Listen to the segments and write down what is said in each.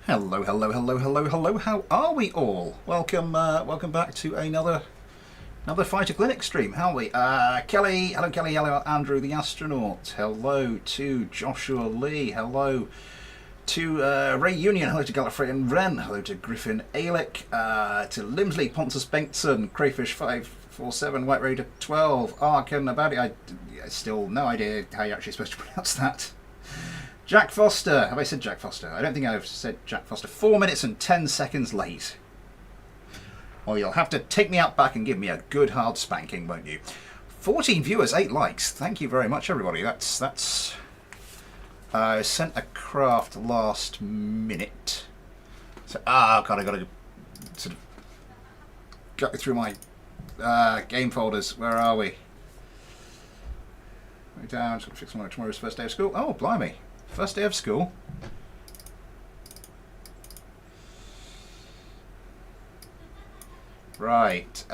Hello, hello, hello, hello, hello. How are we all? Welcome back to another Fighter Clinic stream. How are we? Kelly, hello, Kelly. Hello, Andrew the astronaut. Hello to Joshua Lee. Hello to Ray Union. Hello to Gallifrey and Wren. Hello to Griffin Alick. To Limsley, Pontus Bengtsson, Crayfish 547, White Raider 12, Arkan about it. I still no idea how you're actually supposed to pronounce that. Jack Foster. Have I said Jack Foster? I don't think I've said Jack Foster. 4 minutes and 10 seconds late. Well, you'll have to take me out back and give me a good hard spanking, won't you? 14 viewers, 8 likes. Thank you very much, everybody. That's. I sent a craft last minute. So God, I got to sort of go through my game folders. Where are we? Way down. Just got to fix my tomorrow's first day of school. Oh, blimey. First day of school. Right.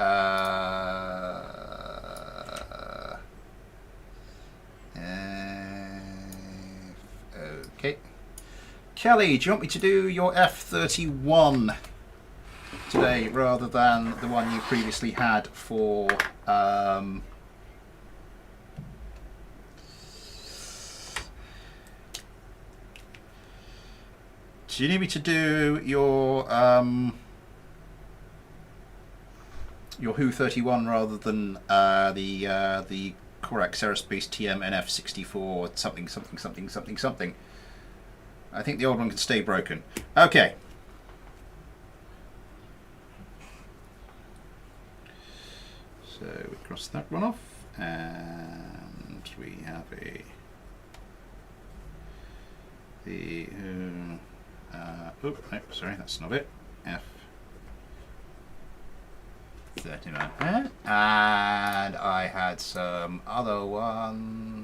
Okay. Kelly, do you want me to do your F-31 today rather than the one you previously had for do you need me to do your Who-31 rather than the Korax Aerospace TM NF64 something? I think the old one can stay broken. Okay. So we cross that one off, and we have no, sorry, that's not it. F-39. And I had some other ones.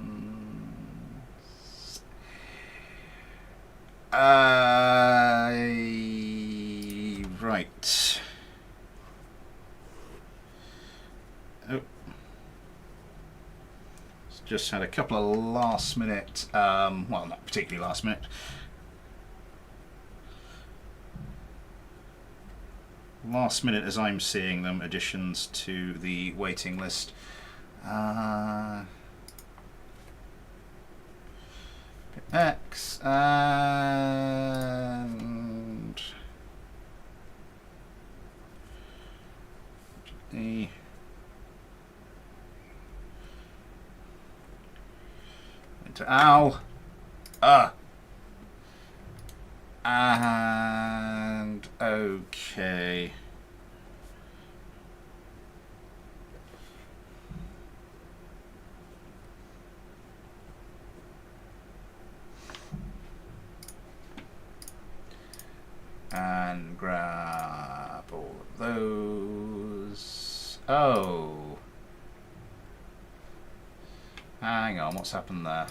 Right. Oh. Just had a couple of last minute, well, not particularly last minute. Last minute, as I'm seeing them, additions to the waiting list. X and E. Into Al. And okay. And grab all of those. Oh. Hang on, what's happened there?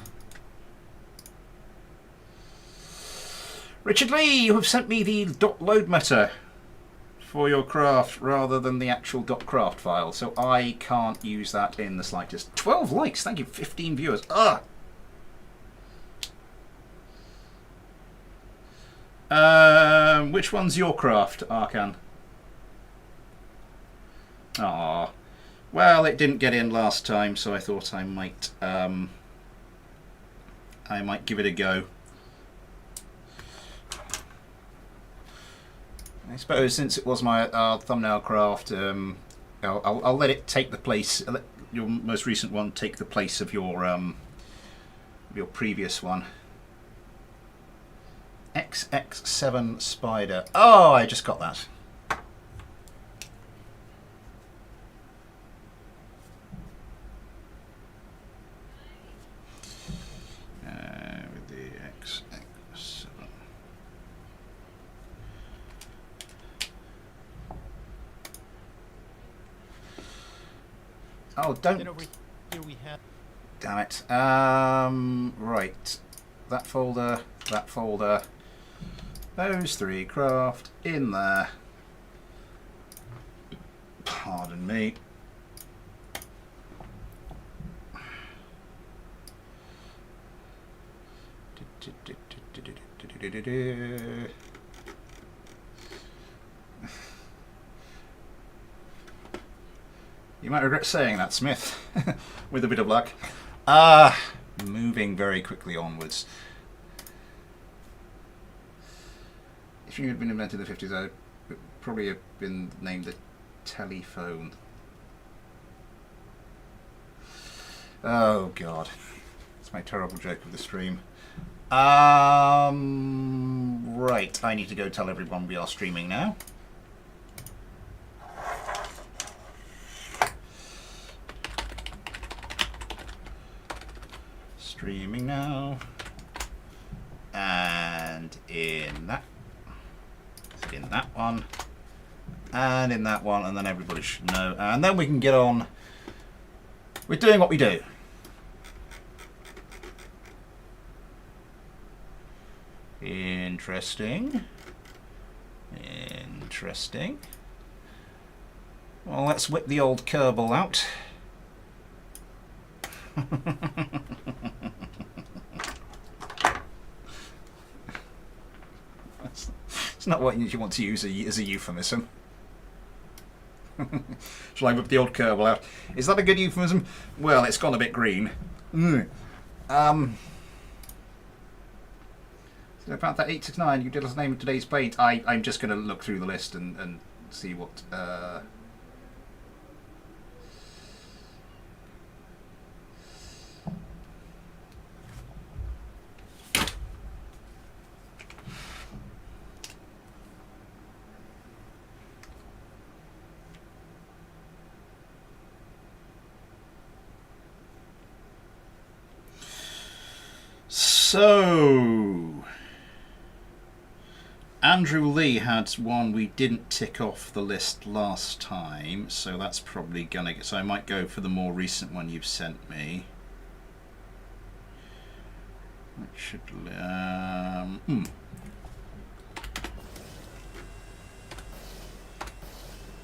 Richard Lee, you have sent me the .load meta for your craft rather than the actual .craft file, so I can't use that in the slightest. 12 likes, thank you, 15 viewers. Which one's your craft, Arkan? Ah, well, it didn't get in last time, so I thought I might give it a go. I suppose since it was my thumbnail craft, I'll let it take the place. I'll let your most recent one take the place of your previous one. XX7 Spider. Oh, I just got that. With the XX7. Oh, don't. Then over here we have. Damn it. Right. That folder. Those 3 craft in there. Pardon me. You might regret saying that, Smith, with a bit of luck. Moving very quickly onwards. If you had been invented in the 50s, I would probably have been named the telephone. Oh, God. That's my terrible joke of the stream. Right, I need to go tell everyone we are streaming now. Streaming now. And in that one. And in that one, and then everybody should know. And then we can get on. We're doing what we do. Interesting. Interesting. Well, let's whip the old Kerbal out. It's not what you want to use as a euphemism. Shall I whip the old Kerbal out? Is that a good euphemism? Well, it's gone a bit green. So about that 869, you did us name of today's paint. I'm just going to look through the list and see what... So, Andrew Lee had one we didn't tick off the list last time, so that's probably gonna get. So I might go for the more recent one you've sent me. Which should.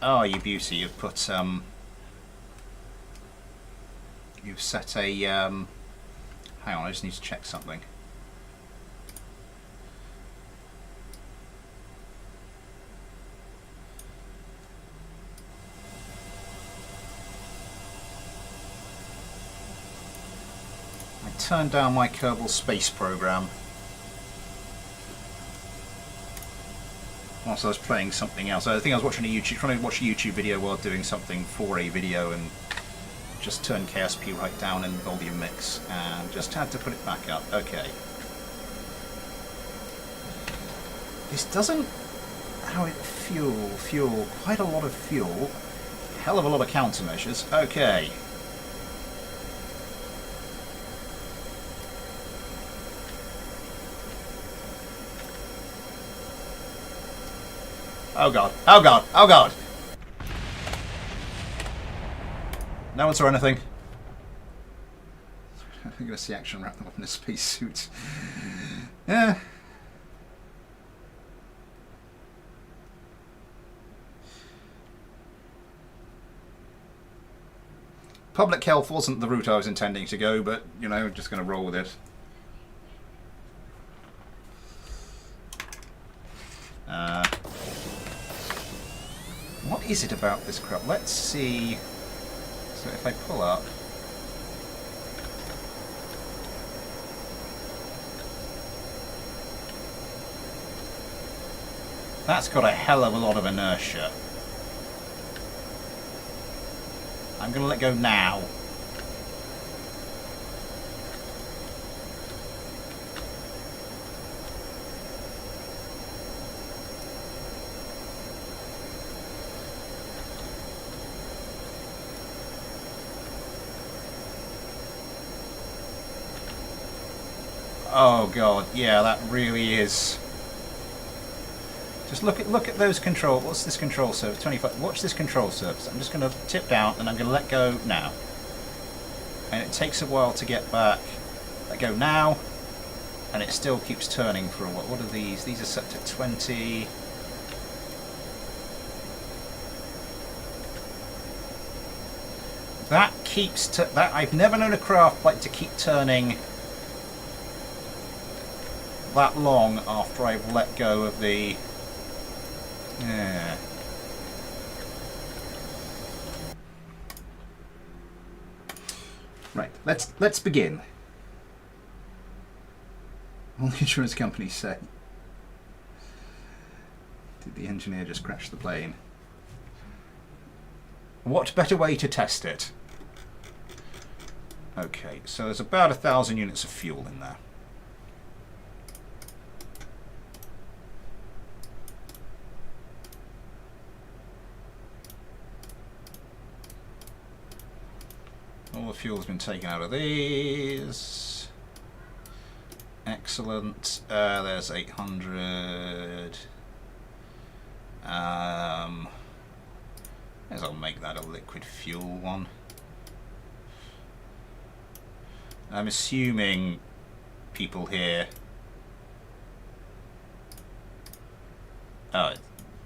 Oh, you beauty! You've put You've set a Hang on, I just need to check something. I turned down my Kerbal Space Program whilst I was playing something else. I think I was watching trying to watch a YouTube video while doing something for a video, and just turned KSP right down in volume mix and just had to put it back up. Okay. This doesn't... How it fuel, quite a lot of fuel. Hell of a lot of countermeasures. Okay. Oh god, oh god, oh god! No one saw anything. I'm going to see action wrap them up in a spacesuit. Yeah. Public health wasn't the route I was intending to go, but, you know, just going to roll with it. What is it about this crap? Let's see. So if I pull up, that's got a hell of a lot of inertia. I'm going to let go now. Oh god, yeah, that really is. Just look at those control. What's this control surface? 25. Watch this control surface. I'm just going to tip down and I'm going to let go now. And it takes a while to get back. Let go now, and it still keeps turning for a while. What are these? These are set to 20. That keeps that. I've never known a craft like to keep turning that long after I've let go of the... Yeah. Right, let's begin. All the insurance companies say. Did the engineer just crash the plane? What better way to test it? Okay, so there's about 1,000 units of fuel in there. All the fuel's been taken out of these. Excellent. There's 800. As I'll make that a liquid fuel one. I'm assuming people here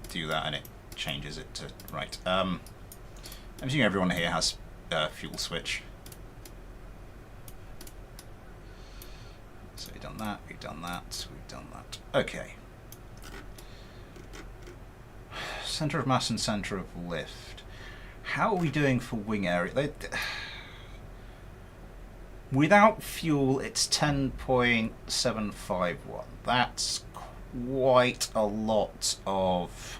do that and it changes it to right. I'm assuming everyone here has fuel switch. So we've done that, we've done that, we've done that. Okay. Center of mass and center of lift. How are we doing for wing area? Without fuel, it's 10.751. That's quite a lot of...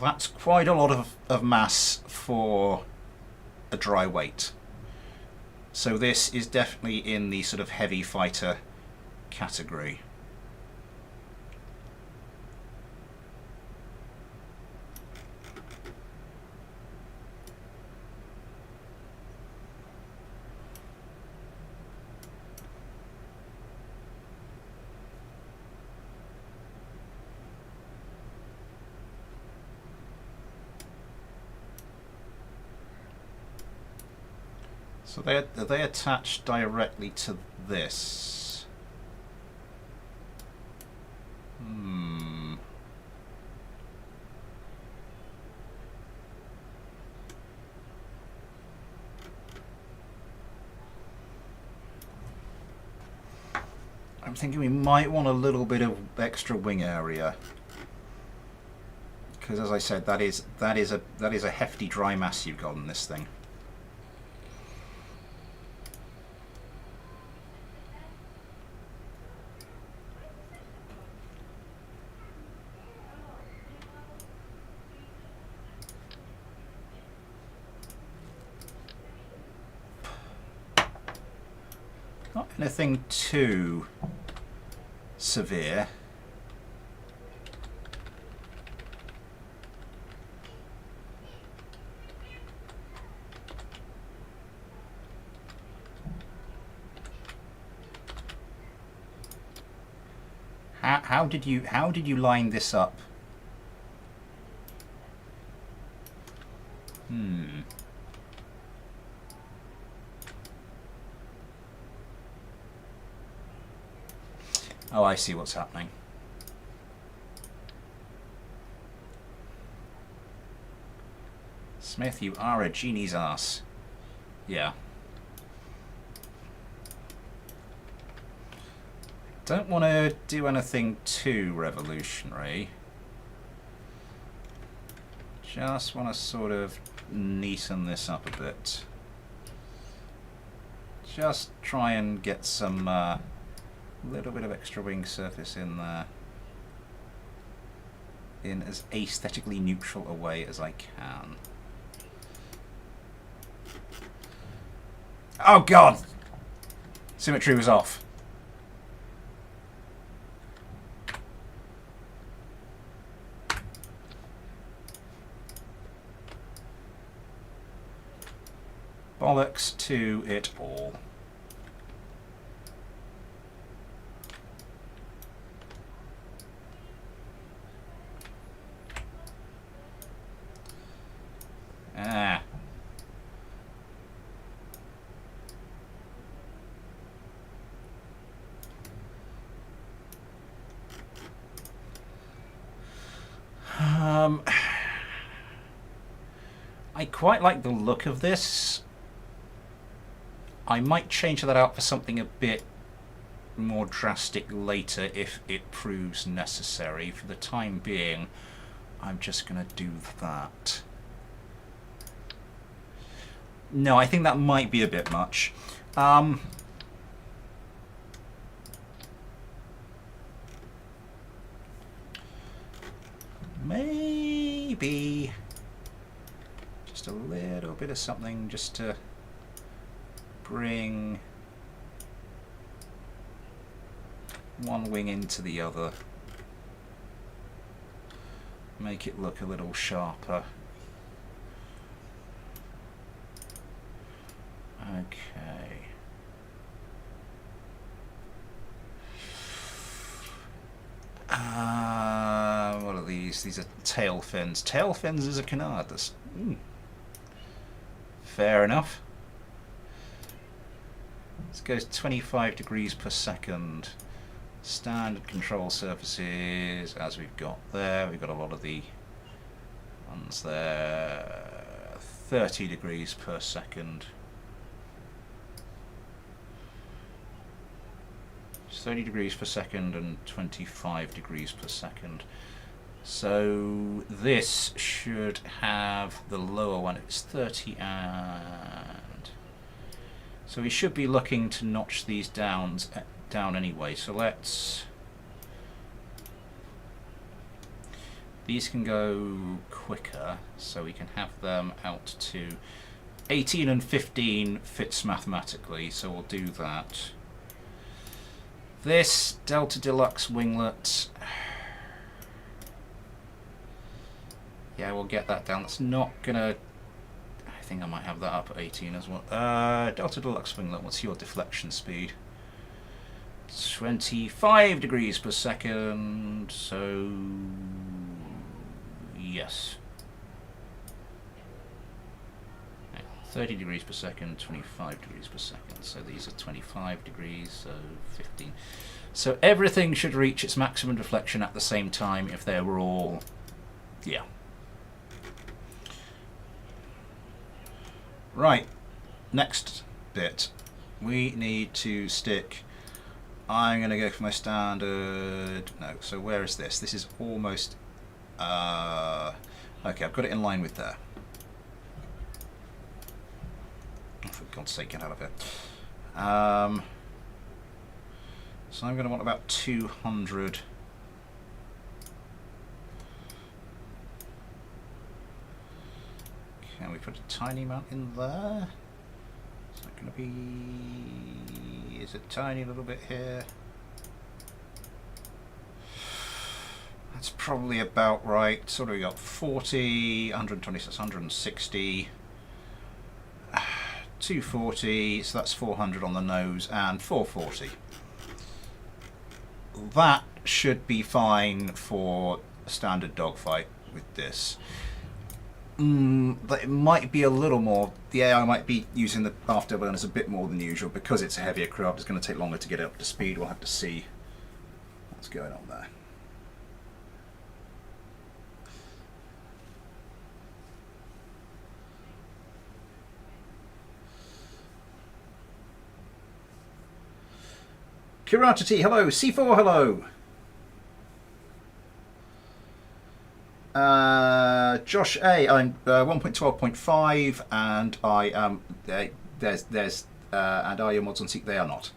That's quite a lot of mass for a dry weight. So this is definitely in the sort of heavy fighter category. So are they attached directly to this? I'm thinking we might want a little bit of extra wing area, because as I said, that is a hefty dry mass you've got in this thing. Not anything too severe. How did you line this up? Oh, I see what's happening. Smith, you are a genie's ass. Yeah. Don't want to do anything too revolutionary. Just want to sort of neaten this up a bit. Just try and get some little bit of extra wing surface in there, in as aesthetically neutral a way as I can. Oh god! Symmetry was off. Bollocks to it all. Ah. I quite like the look of this. I might change that out for something a bit more drastic later if it proves necessary. For the time being, I'm just going to do that. No, I think that might be a bit much. Maybe just a little bit of something just to bring one wing into the other. Make it look a little sharper. Okay. What are these? These are tail fins. Tail fins is a canard. That's, fair enough. This goes 25 degrees per second. Standard control surfaces, as we've got there. We've got a lot of the ones there. 30 degrees per second. 30 degrees per second and 25 degrees per second. So this should have the lower one. It's 30 and... So we should be looking to notch these down anyway. So let's... These can go quicker, so we can have them out to 18 and 15 fits mathematically, so we'll do that. This Delta Deluxe winglet, yeah, we'll get that down. That's not gonna, I think I might have that up at 18 as well. Delta Deluxe winglet, what's your deflection speed? 25 degrees per second, so yes. 30 degrees per second, 25 degrees per second. So these are 25 degrees, so 15. So everything should reach its maximum deflection at the same time if they were all, yeah. Right, next bit. We need to stick, I'm going to go for my standard, no, so where is this? This is almost, okay, I've got it in line with there. For God's sake, get out of it. So I'm going to want about 200. Can we put a tiny amount in there? Is that going to be... Is it tiny a little bit here? That's probably about right. So we got 40, 126, 160. 240, so that's 400 on the nose, and 440. That should be fine for a standard dogfight with this. But it might be a little more, the AI might be using the afterburners a bit more than usual because it's a heavier craft. It's going to take longer to get up to speed. We'll have to see what's going on there. Kirata T, hello. C4, hello. Josh A, I'm 1.12.5, and I am and are your mods on Seek? They are not.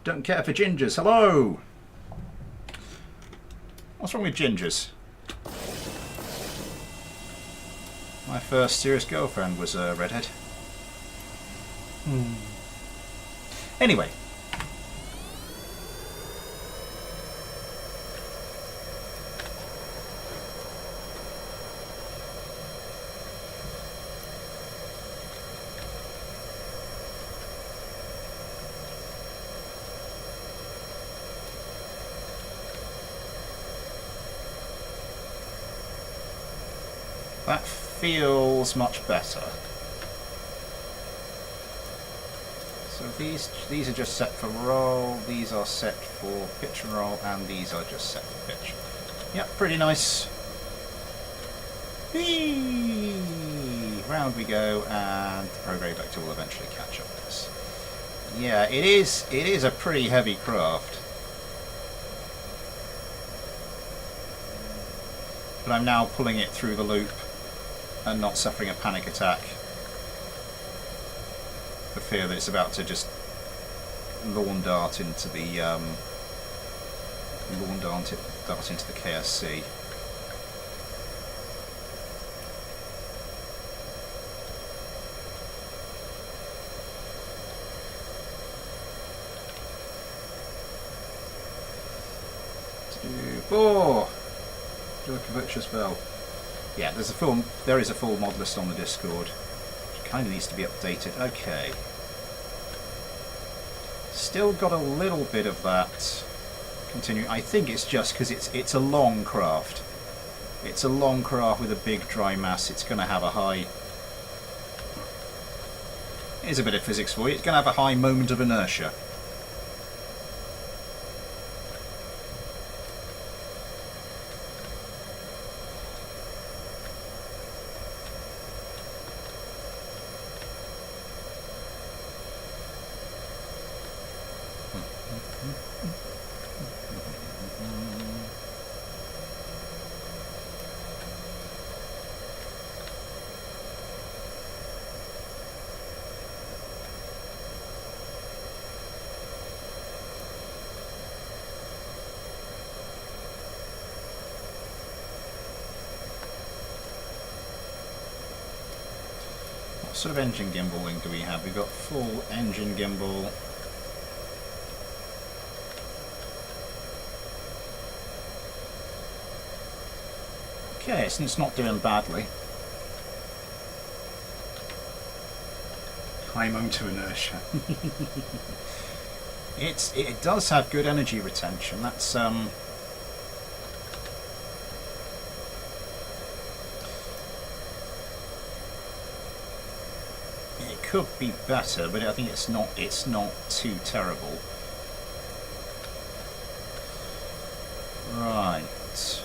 Don't care for gingers. Hello. What's wrong with gingers? My first serious girlfriend was a redhead. Anyway. That feels much better. So these are just set for roll, these are set for pitch and roll, and these are just set for pitch. Yeah, pretty nice. Whee! Round we go, and the Prograde Vector will eventually catch up with us. Yeah, it is a pretty heavy craft. but I'm now pulling it through the loop and not suffering a panic attack for fear that it's about to just lawn dart into the dart into the KSC. Four. Do like a virtuous bell. Yeah, there is a full mod list on the Discord, which kind of needs to be updated. Okay. Still got a little bit of that continuing. I think it's just because it's a long craft. It's a long craft with a big dry mass. It's going to have a high. Here's a bit of physics for you. It's going to have a high moment of inertia. What sort of engine gimbaling do we have? We've got full engine gimbal. Okay, so it's not doing badly. High moment of inertia. It does have good energy retention. That's it could be better, but I think it's not too terrible. Right. Let's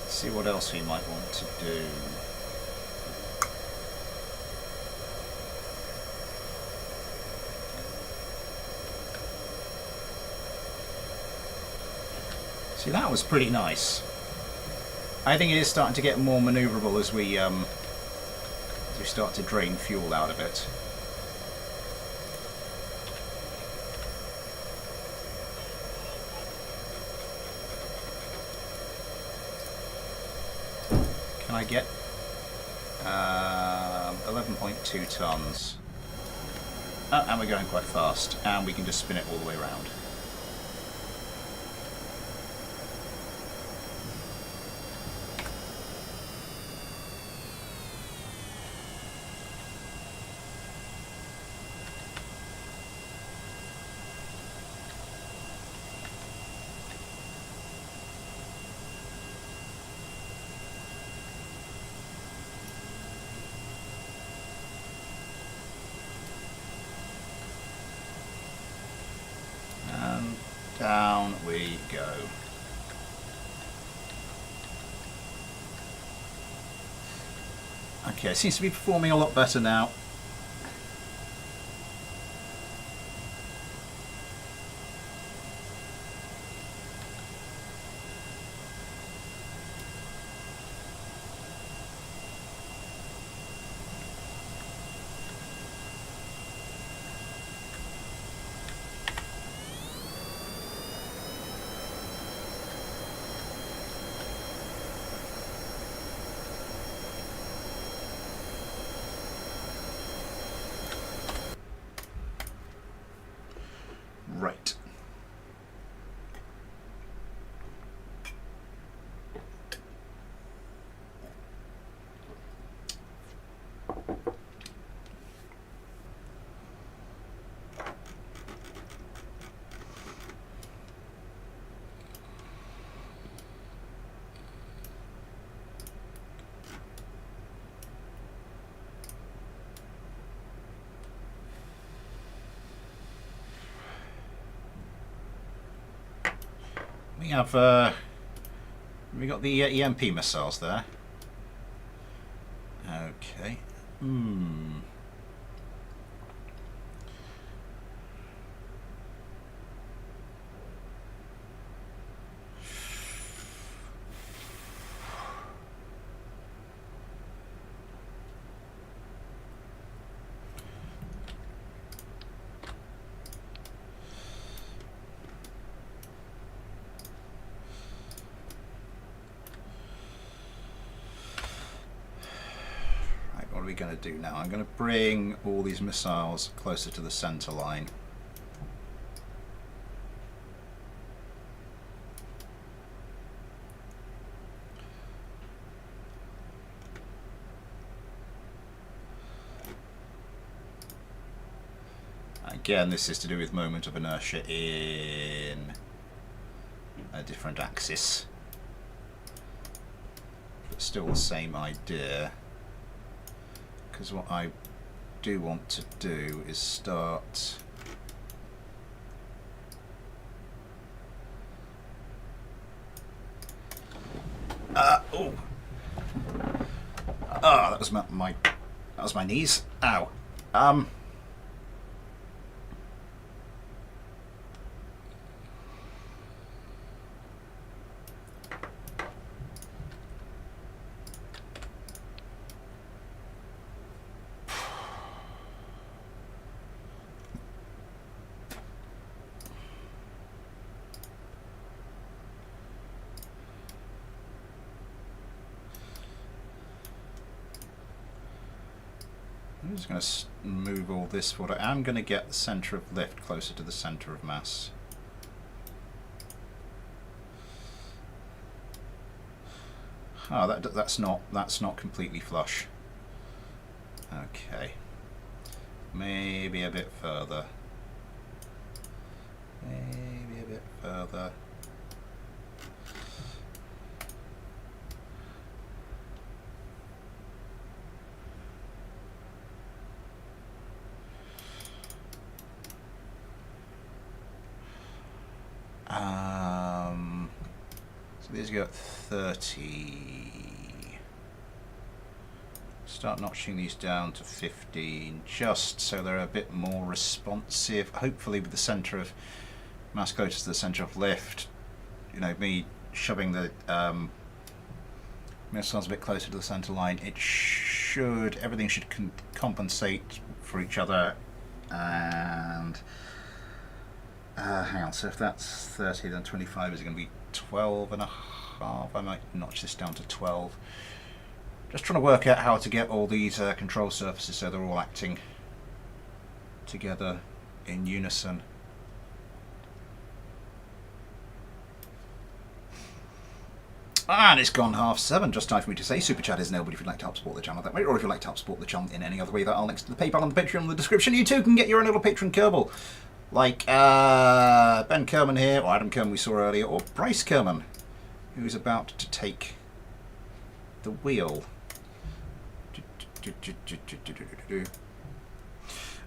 see what else we might want to do. See, that was pretty nice. I think it is starting to get more manoeuvrable as we start to drain fuel out of it. Can I get 11.2 tons? Oh, and we're going quite fast, and we can just spin it all the way around. Down we go. Okay, it seems to be performing a lot better now. Right. We have we got the EMP missiles there. Okay. are we going to do now? I'm going to bring all these missiles closer to the center line. Again, this is to do with moment of inertia in a different axis, but still the same idea, because what I do want to do is start that was my knees. Ow. I'm just going to move all this forward. I'm going to get the centre of lift closer to the centre of mass. Oh, that's not completely flush. Okay, maybe a bit further. Maybe a bit further. So these go at 30. Start notching these down to 15, just so they're a bit more responsive. Hopefully with the centre of mass closer to the centre of lift, you know, me shoving the missiles a bit closer to the centre line, everything should compensate for each other. And hang on, so if that's 30, then 25 is going to be 12 and a half. I might notch this down to 12. Just trying to work out how to get all these control surfaces so they're all acting together in unison. And it's gone 7:30. Just time for me to say super chat is enabled if you'd like to help support the channel that way, or if you'd like to help support the channel in any other way. That I'll links to the PayPal and the Patreon in the description. You too can get your own little patron Kerbal, like Ben Kerman here, or Adam Kerman we saw earlier, or Bryce Kerman, who's about to take the wheel.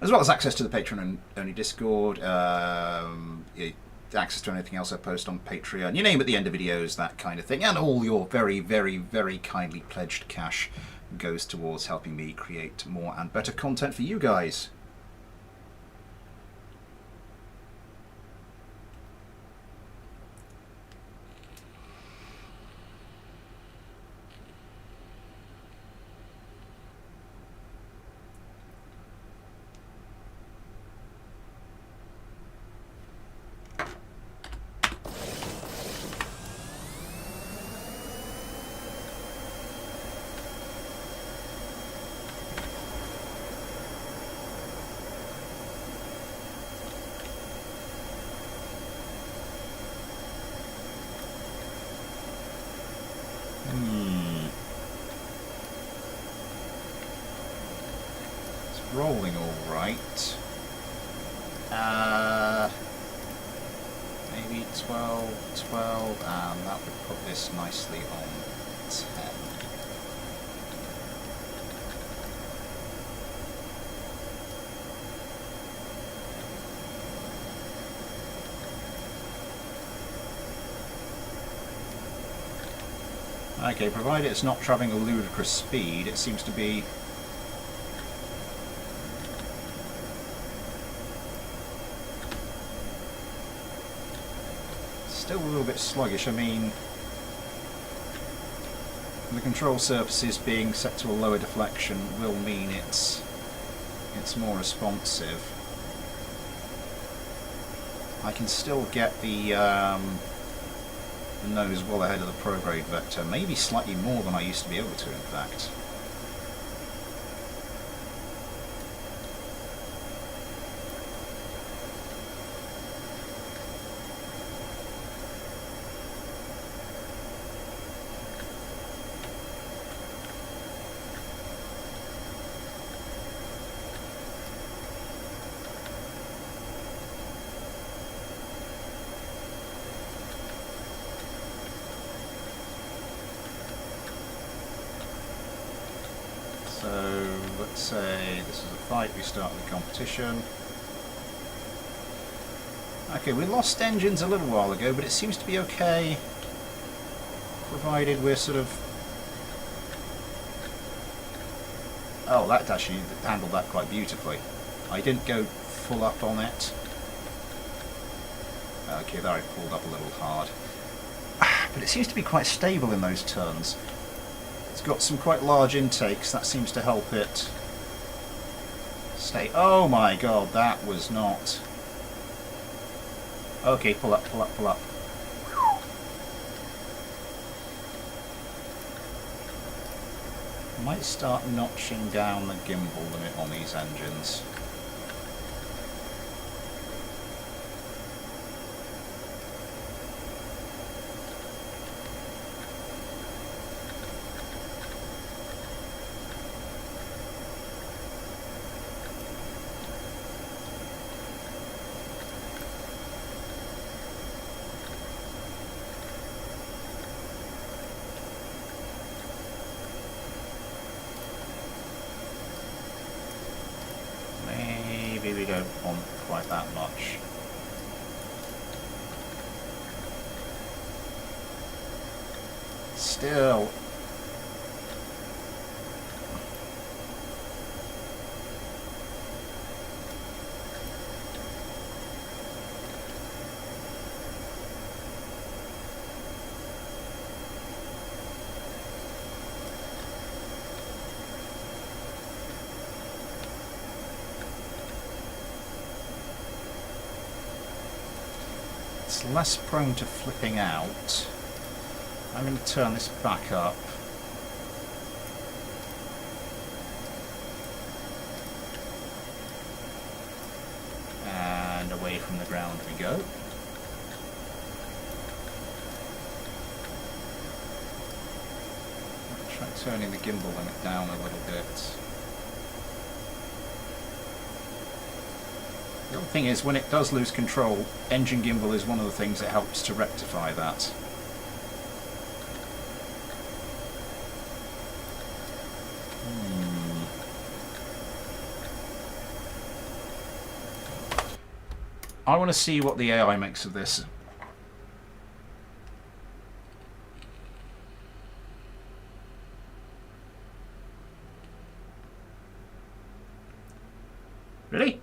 As well as access to the Patreon-only Discord, access to anything else I post on Patreon, you name it, the end of videos, that kind of thing, and all your very, very, very kindly pledged cash goes towards helping me create more and better content for you guys. Rolling all right. Maybe 12, and that would put this nicely on 10. Okay, provided it's not travelling a ludicrous speed, it seems to be still a little bit sluggish. I mean, the control surfaces being set to a lower deflection will mean it's more responsive. I can still get the nose well ahead of the prograde vector, maybe slightly more than I used to be able to, in fact. let's say this is a fight, we start the competition. Okay, we lost engines a little while ago, but it seems to be okay, provided we're sort of... Oh, that actually handled that quite beautifully. I didn't go full up on it. Okay, there I pulled up a little hard. But it seems to be quite stable in those turns. It's got some quite large intakes, that seems to help it stay... Oh my god, that was not... Okay, pull up, pull up, pull up. Might start notching down the gimbal limit on these engines. We don't want quite that much. Still. It's less prone to flipping out. I'm going to turn this back up. And away from the ground we go. Try turning the gimbal limit down a little bit. The other thing is, when it does lose control, engine gimbal is one of the things that helps to rectify that. I want to see what the AI makes of this. Really?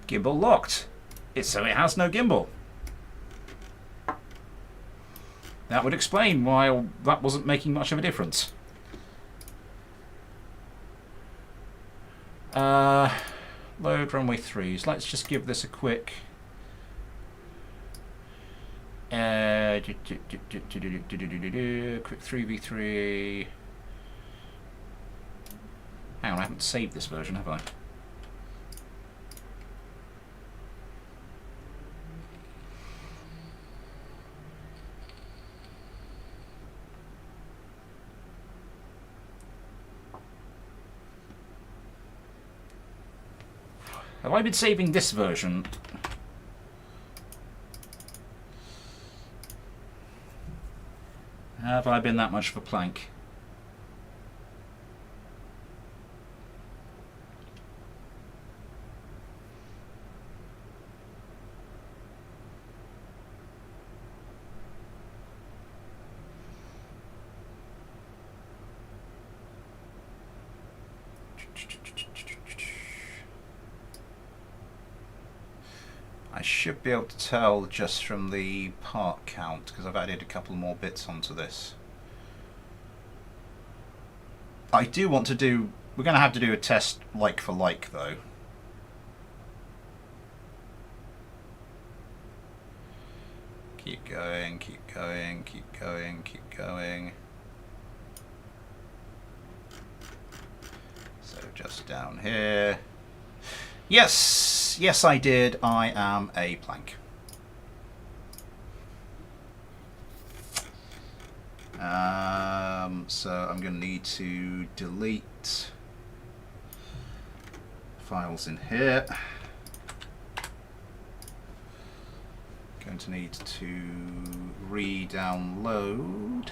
Gimbal locked. So it has no gimbal. That would explain why that wasn't making much of a difference. Load runway 3s. Let's just give this a quick... quick 3v3. Hang on, I haven't saved this version, have I? Have I been saving this version? Have I been that much of a plank? I should be able to tell just from the part count, because I've added a couple more bits onto this. I do want to do... We're going to have to do a test like for like, though. Keep going, keep going, keep going, keep going. So just down here. Yes! Yes, I did. I am a plank. So I'm going to need to delete files in here. Going to need to re-download.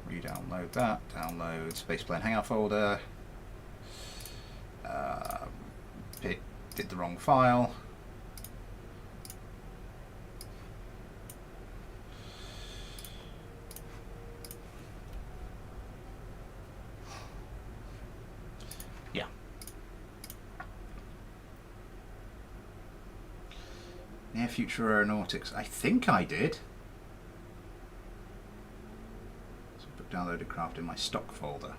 Re-download that. Download Spaceplane Hangout folder. Did the wrong file. Yeah. Near Future Aeronautics. I think I did. So put downloaded craft in my stock folder.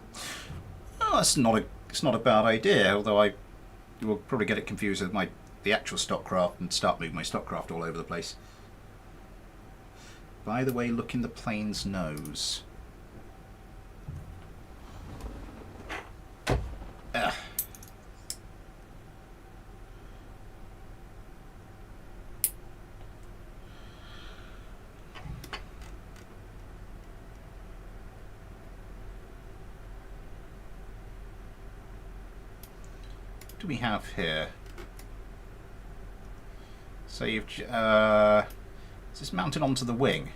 Oh, it's not a bad idea. Although you will probably get it confused with the actual stock craft and start moving my stock craft all over the place. By the way, look in the plane's nose. What do we have here? So you've is this mounted onto the wing?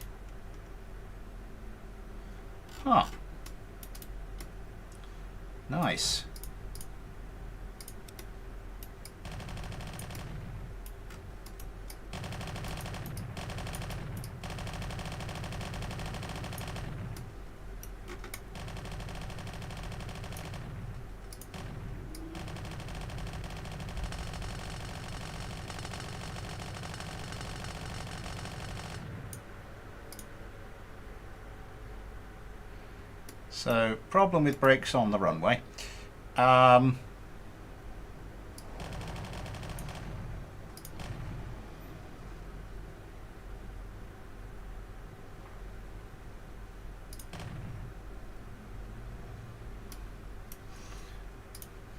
Huh. Nice. So, problem with brakes on the runway.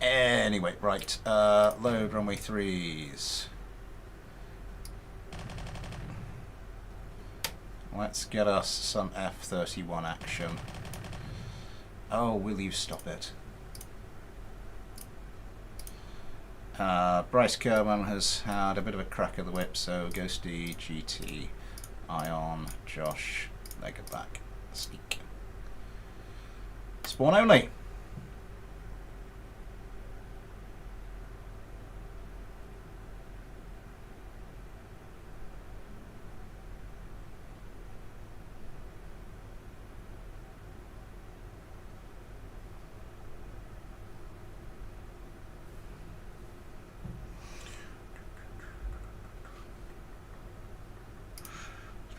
Anyway, right. Load runway 3s. Let's get us some F-31 action. Oh, will you stop it? Bryce Kerman has had a bit of a crack at the whip, so Ghosty, GT, Ion, Josh, leg it back, sneak. Spawn only!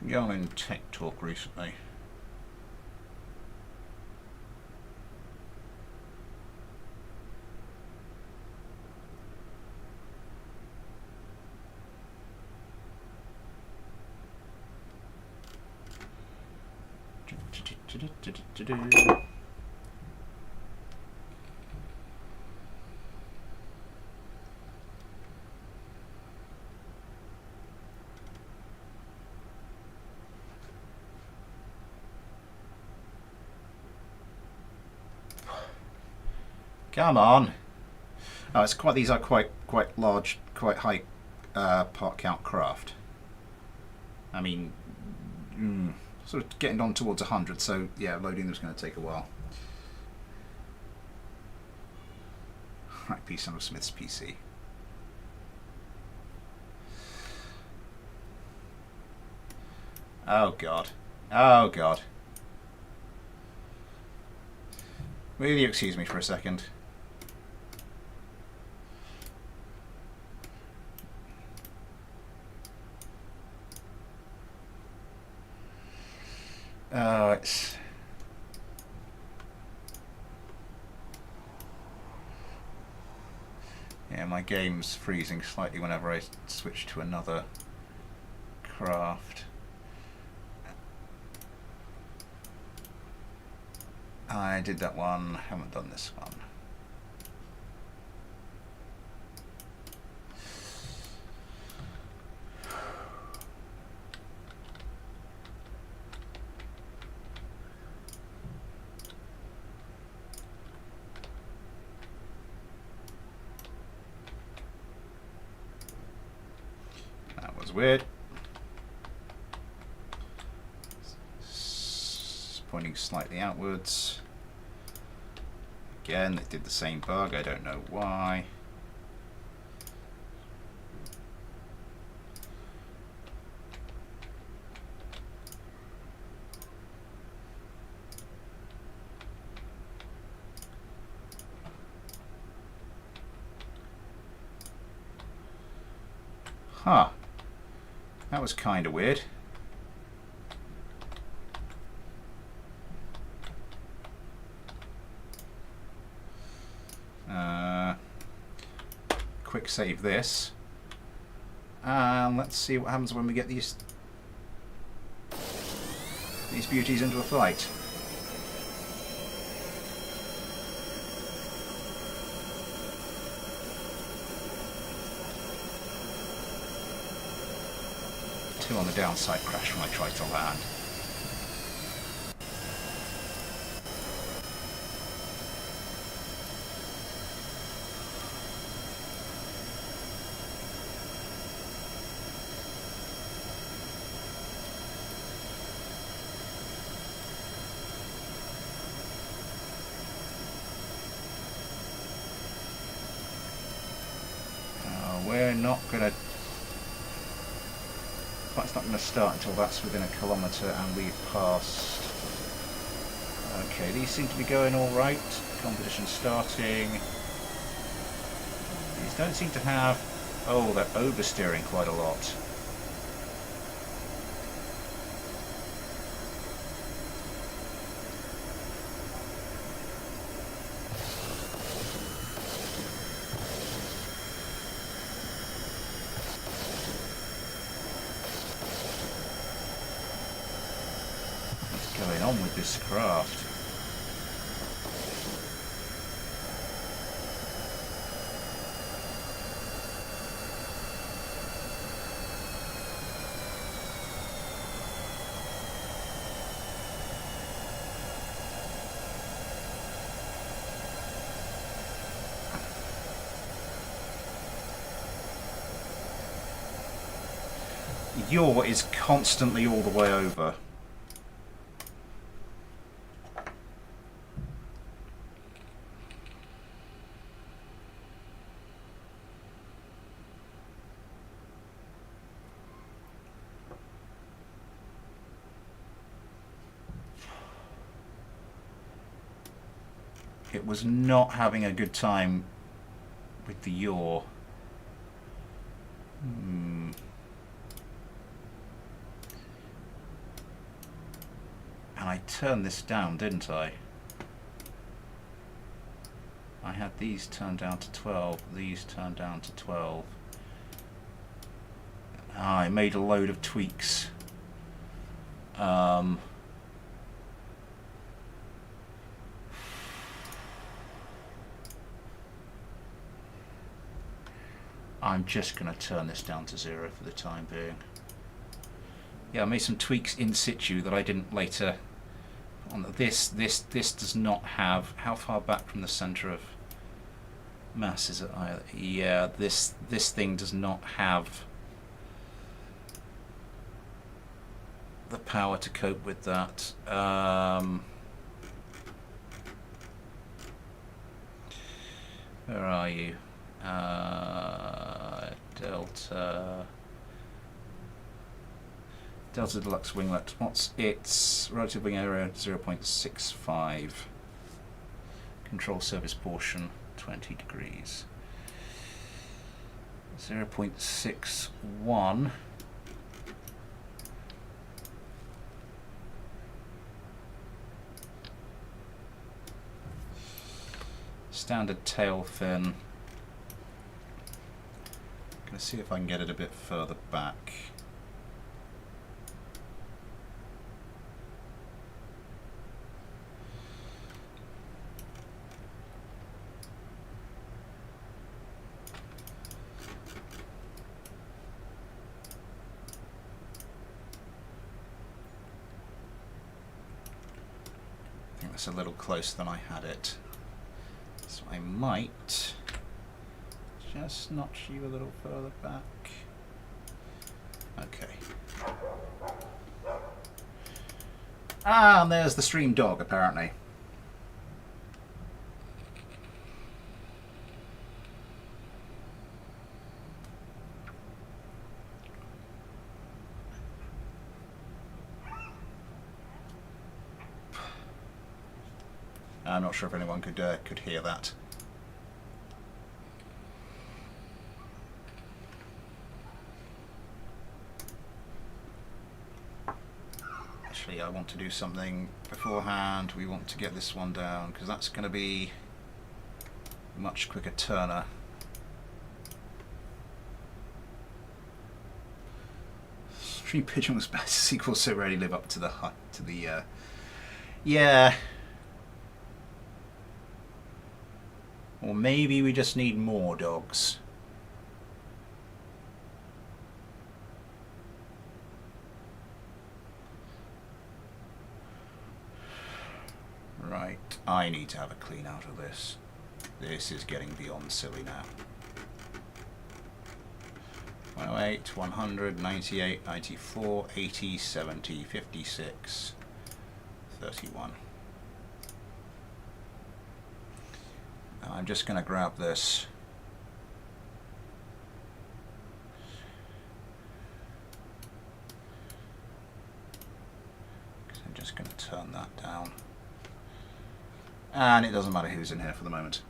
Been going on in tech talk recently. Come on! Oh, it's quite. These are quite large, quite high part count craft. I mean, sort of getting on towards 100. So yeah, loading them is going to take a while. Right, piece on Smith's PC. Oh god! Oh god! Will you excuse me for a second? Oh, it's... Yeah, my game's freezing slightly whenever I switch to another craft. I did that one, haven't done this one. was weird. Pointing slightly outwards. Again, they did the same bug. I don't know why. Huh. That was kind of weird. Quick save this. And let's see what happens when we get these beauties into a fight. Two on the downside crash when I try to land. We're not going to... Flight's not going to start until that's within a kilometre and we've passed. Okay, these seem to be going alright. Competition starting. These don't seem to have... Oh, they're oversteering quite a lot. Going on with this craft. Yaw is constantly all the way over. It was not having a good time with the yaw. And I turned this down, didn't I? I had these turned down to 12, these turned down to 12. I made a load of tweaks. I'm just going to turn this down to 0 for the time being. Yeah, I made some tweaks in situ that I didn't later. On this does not have. How far back from the center of mass is it? Yeah, this thing does not have the power to cope with that. Where are you? Delta Deluxe Winglet. What's its relative wing area? 0.65. Control surface portion 20 degrees. 0.61. Standard tail fin. Gonna see if I can get it a bit further back. I think that's a little closer than I had it. So I might just notch you a little further back. Okay. Ah, and there's the stream dog, apparently. I'm not sure if anyone could hear that. Actually, I want to do something beforehand. We want to get this one down because that's going to be a much quicker turner. Stream Pigeon was best. Sequels so rarely live up to the yeah. Or maybe we just need more dogs. Right, I need to have a clean out of this. This is getting beyond silly now. 108, 100, 98, 94, 80, 70, 56, 31. I'm just going to grab this. I'm just going to turn that down. And it doesn't matter who's in here for the moment.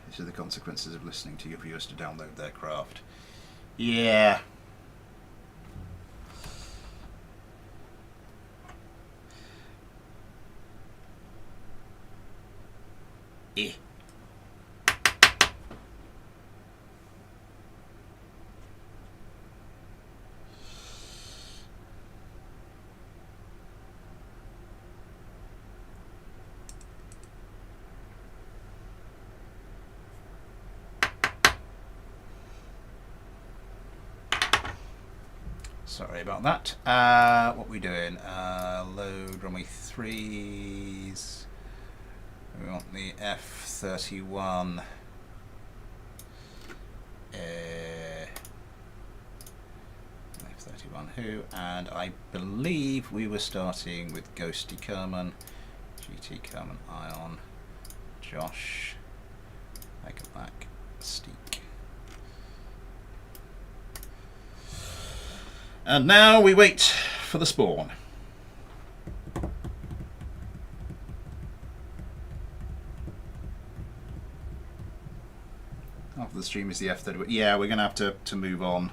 These are the consequences of listening to your viewers to download their craft. Yeah. Eh. Sorry about that. What are we doing? Load runway 3s. We want the F-31. F-31 who? And I believe we were starting with Ghosty Kerman, GT Kerman Ion, Josh, Mega Black, Steek. And now we wait for the spawn. After the stream is the F-31. Yeah, we're going to have to move on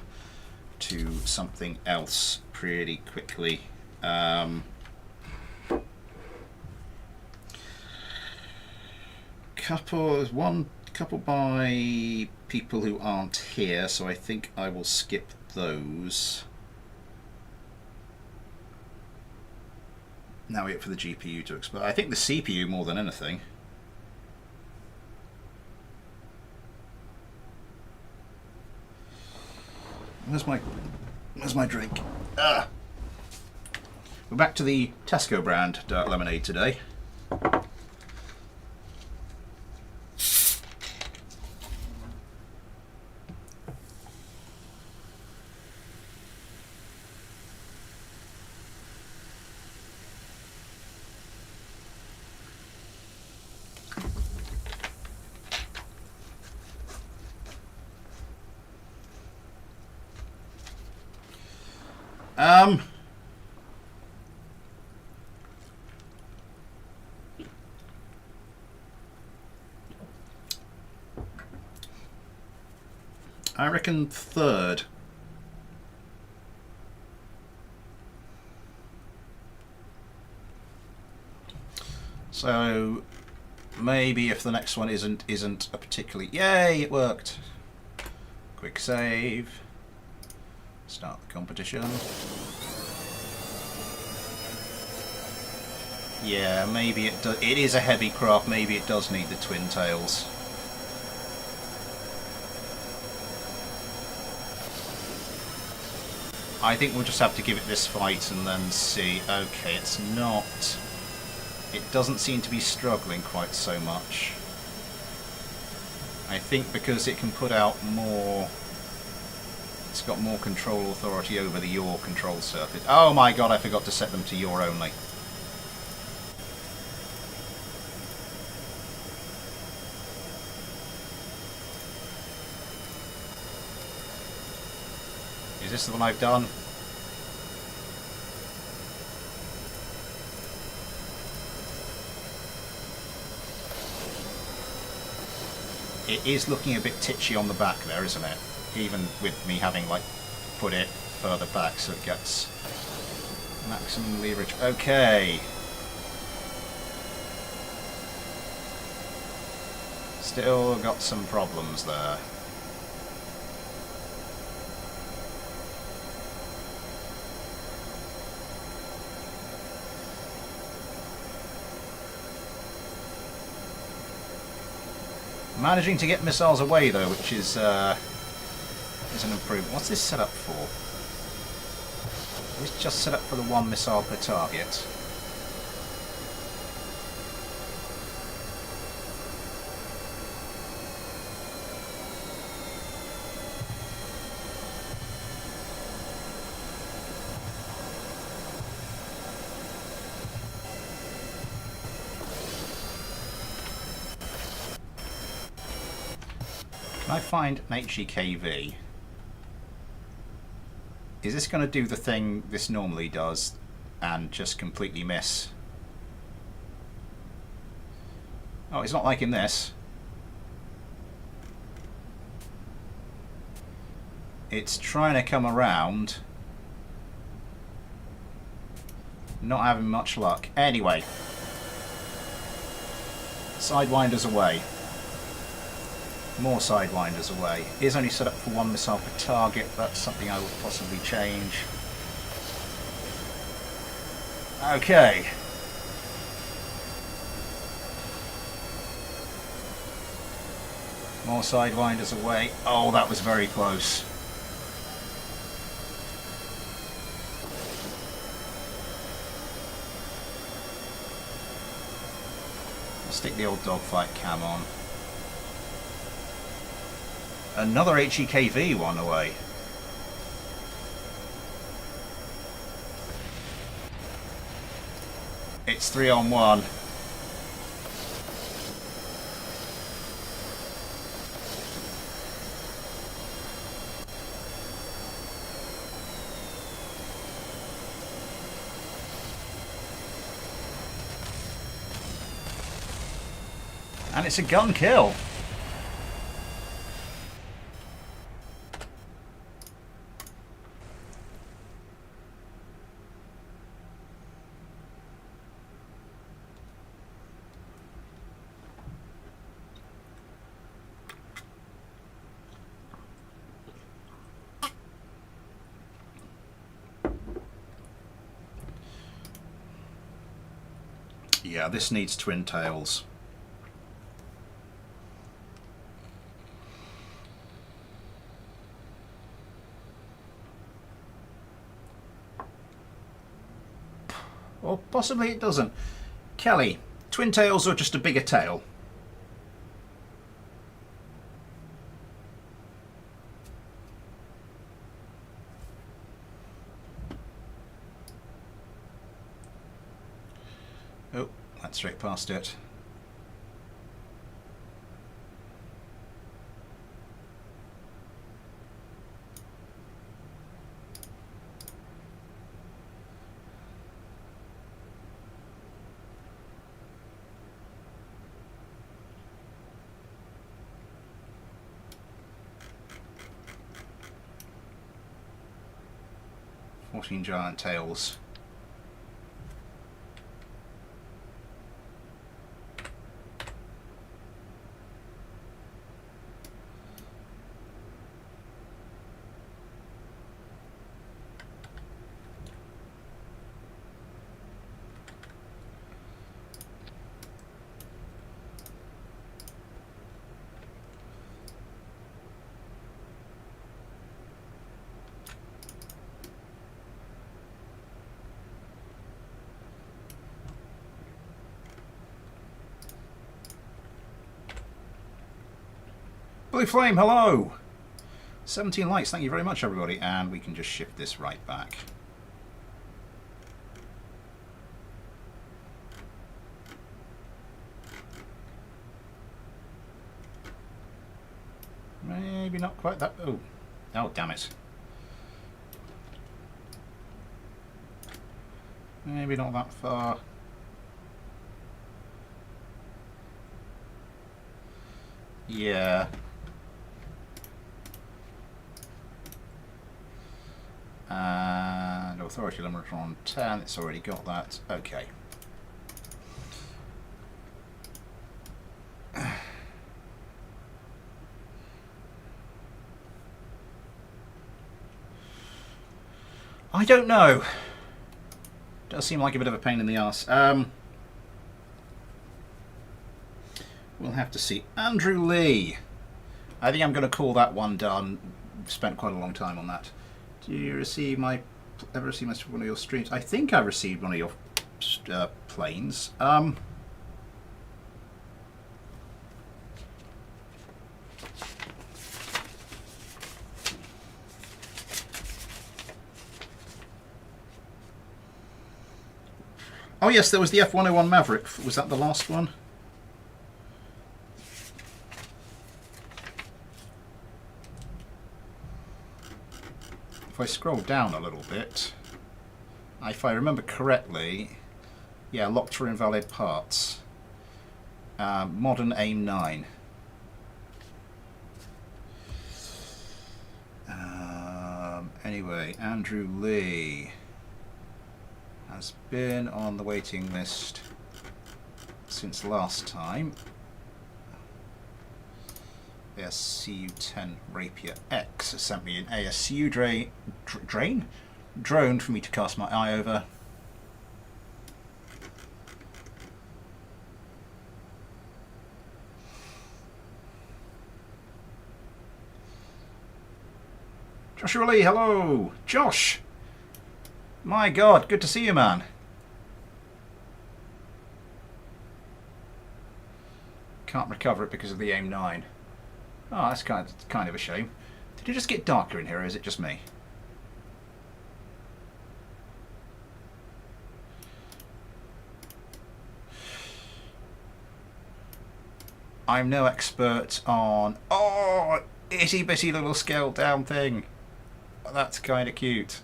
to something else pretty quickly. One couple by people who aren't here, so I think I will skip those. Now we wait for the GPU to explode. I think the CPU more than anything. Where's my drink? Ah. We're back to the Tesco brand dark lemonade today. I reckon third. So maybe if the next one isn't a particularly, yay, it worked. Quick save. Start the competition. Yeah, maybe it does. It is a heavy craft. Maybe it does need the twin tails. I think we'll just have to give it this fight and then see. Okay, it's not... It doesn't seem to be struggling quite so much. I think because it can put out more... It's got more control authority over the yaw control circuit. Oh my god, I forgot to set them to yaw only. Is this the one I've done? It is looking a bit titchy on the back there, isn't it? Even with me having, like, put it further back so it gets maximum leverage. Okay. Still got some problems there. Managing to get missiles away though, which is an improvement. What's this set up for? It's just set up for the one missile per target. Can I find an HEKV? Is this going to do the thing this normally does and just completely miss? Oh, it's not liking this. It's trying to come around. Not having much luck. Anyway. Sidewinders away. More sidewinders away. Is only set up for one missile per target. That's something I will possibly change. Okay. More sidewinders away. Oh, that was very close. I'll stick the old dogfight cam on. Another HEKV one away. It's 3-on-1. And it's a gun kill. Yeah, this needs twin tails. Or possibly it doesn't. Kelly, twin tails or just a bigger tail? Oh, that's straight past it. Giant tails. Blue Flame, hello! 17 likes, thank you very much everybody, and we can just shift this right back. Maybe not quite that... Oh, damn it. Maybe not that far. Yeah. And authority limiter on 10, it's already got that. Okay. I don't know. Does seem like a bit of a pain in the arse. We'll have to see. Andrew Lee. I think I'm going to call that one done. Spent quite a long time on that. Do you ever receive one of your streams? I think I received one of your planes. Oh yes, there was the F-101 Maverick. Was that the last one? If I scroll down a little bit, if I remember correctly, yeah, locked for invalid parts. Modern AIM 9. Anyway, Andrew Lee has been on the waiting list since last time. ASCU-10 Rapier X has sent me an ASCU drone for me to cast my eye over. Joshua Lee, hello! Josh! My God, good to see you, man. Can't recover it because of the AIM 9. Oh, that's kind of a shame. Did it just get darker in here, or is it just me? I'm no expert on... Oh, itty bitty little scaled down thing. That's kind of cute.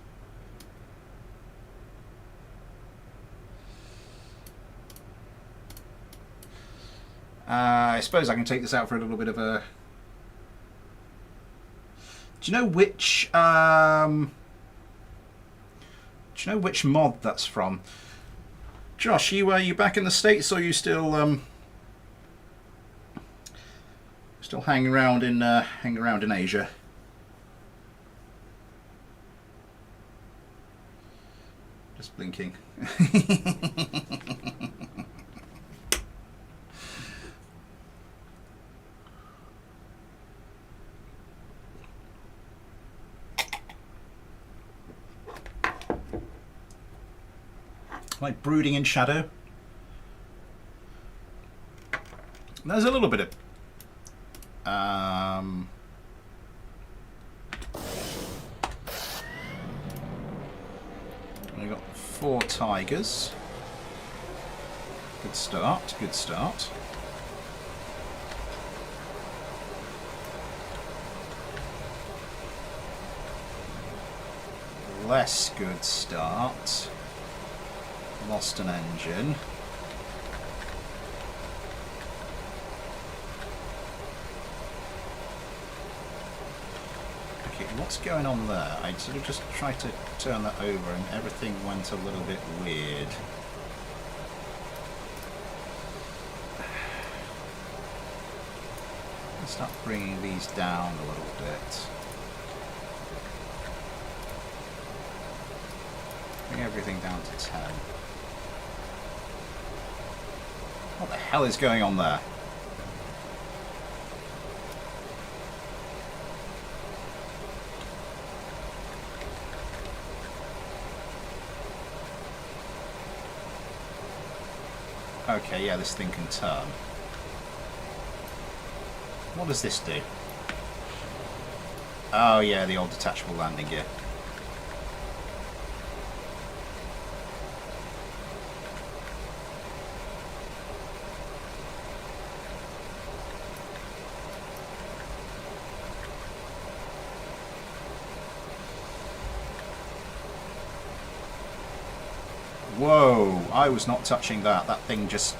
I suppose I can take this out for a little bit of a... Do you know which mod that's from? Josh, you back in the States, or are you still hanging around in Asia? Just blinking. Like brooding in shadow. There's a little bit of we've got 4 tigers. Good start, good start. Less good start. Lost an engine. Okay, what's going on there? I sort of just tried to turn that over and everything went a little bit weird. Let's start bringing these down a little bit. Bring everything down to 10. What the hell is going on there? Okay, yeah, this thing can turn. What does this do? Oh yeah, the old detachable landing gear. Whoa, I was not touching that. That thing just...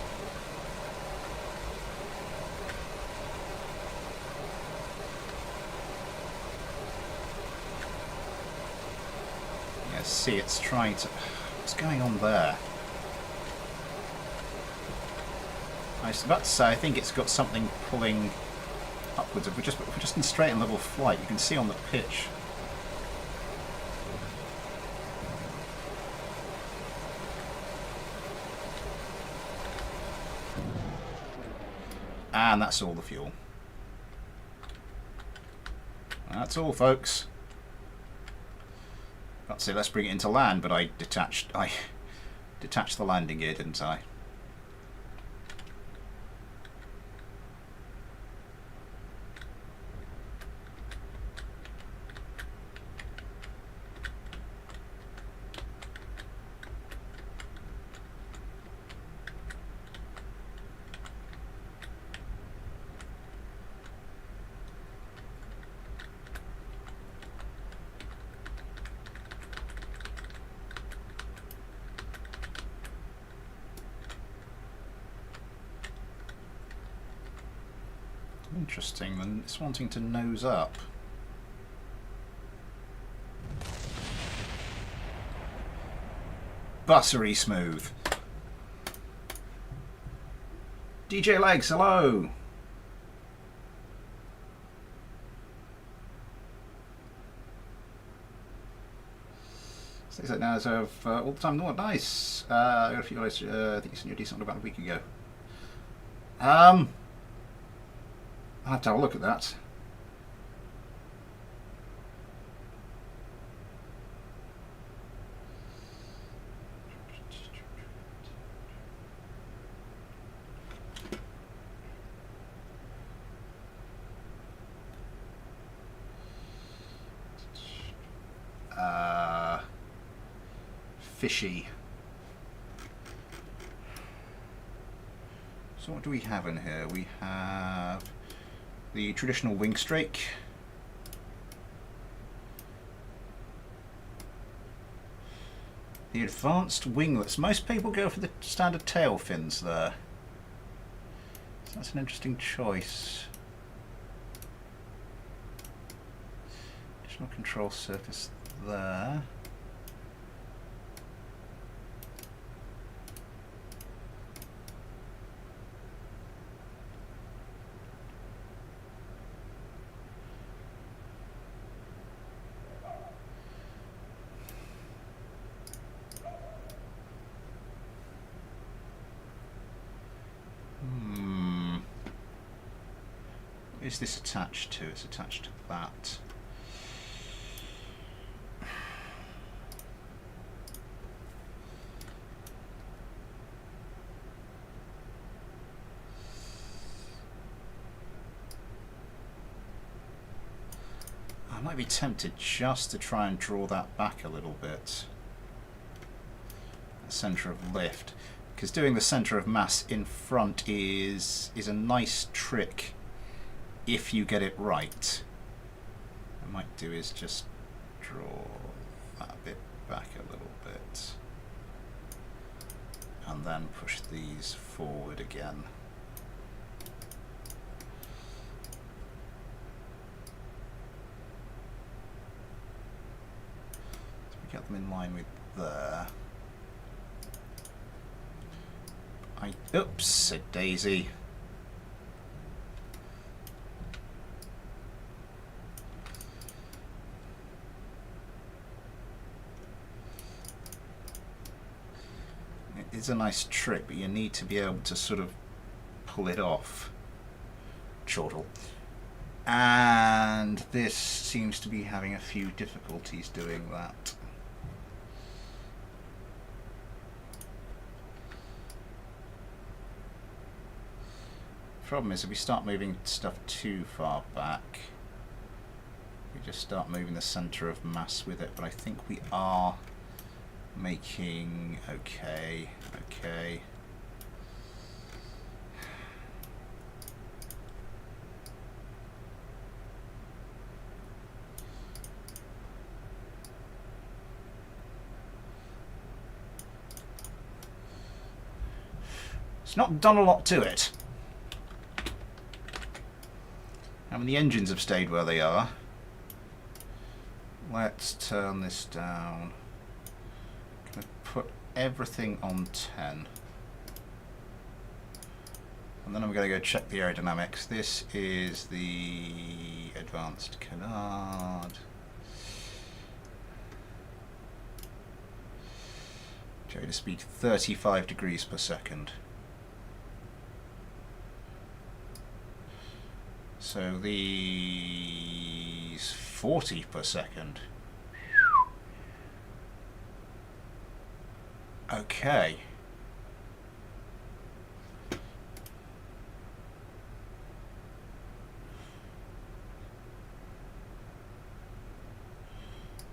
Yeah, see, it's trying to... What's going on there? I was about to say, I think it's got something pulling upwards. If we're just in straight and level flight, you can see on the pitch. And that's all the fuel. That's all, folks. I'd say let's bring it into land, but I detached the landing gear, didn't I? Interesting, then it's wanting to nose up. Buttery smooth. DJ Legs, hello! Stays like now as of all the time. No, nice. I got a few guys, I think you sent you a decent one about a week ago. I'll have to have a look at that. Fishy. So what do we have in here? We have the traditional wing strake, the advanced winglets. Most people go for the standard tail fins there, so that's an interesting choice. Additional control surface there. Is this attached to? It's attached to that. I might be tempted just to try and draw that back a little bit. The centre of lift, because doing the centre of mass in front is a nice trick. If you get it right, what I might do is just draw that bit back a little bit and then push these forward again. So we get them in line with there. Oops, said Daisy. It's a nice trick, but you need to be able to sort of pull it off. Chortle. And this seems to be having a few difficulties doing that. Problem is, if we start moving stuff too far back, we just start moving the centre of mass with it, but I think we are making okay. It's not done a lot to it. I mean, the engines have stayed where they are. Let's turn this down. Can I put everything on 10? And then I'm going to go check the aerodynamics. This is the advanced canard. Generator speed 35 degrees per second. So these 40 per second. Okay.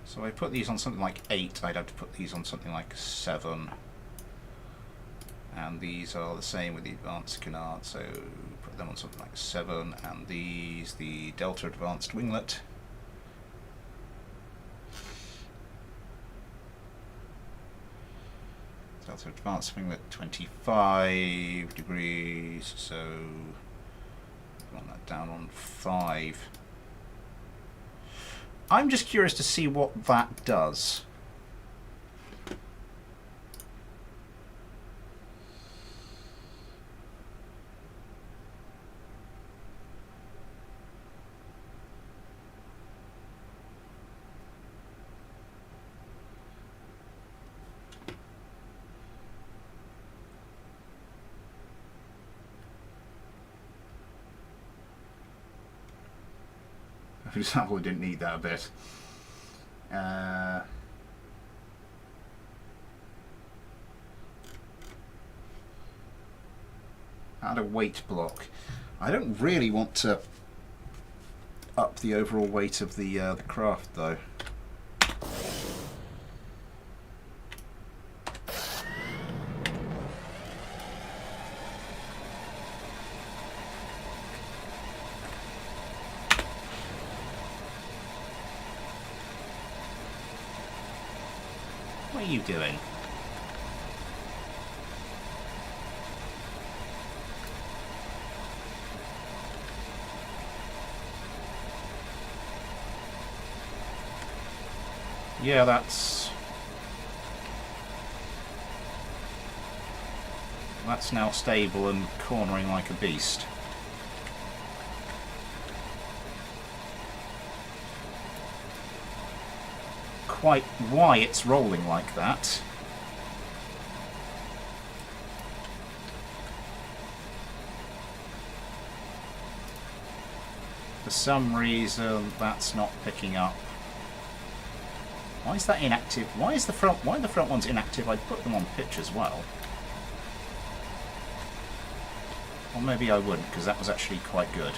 So I put these on something like 8, I'd have to put these on something like 7. And these are the same with the advanced canard, so put them on something like 7, and these, the Delta Advanced Winglet. Delta Advanced Winglet 25 degrees, so I want that down on 5. I'm just curious to see what that does. For example, we didn't need that a bit. Add a weight block. I don't really want to up the overall weight of the craft, though. What are you doing? Yeah, that's now stable and cornering like a beast. Quite why it's rolling like that. For some reason that's not picking up. Why is that inactive? Why are the front ones inactive? I'd put them on pitch as well. Or maybe I wouldn't, because that was actually quite good.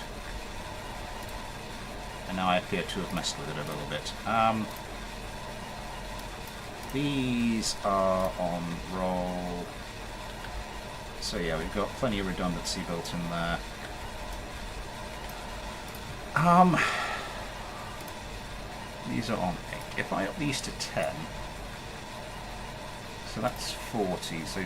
And now I appear to have messed with it a little bit. These are on roll. So yeah, we've got plenty of redundancy built in there. These are on 8. If I up these to 10, so that's 40. So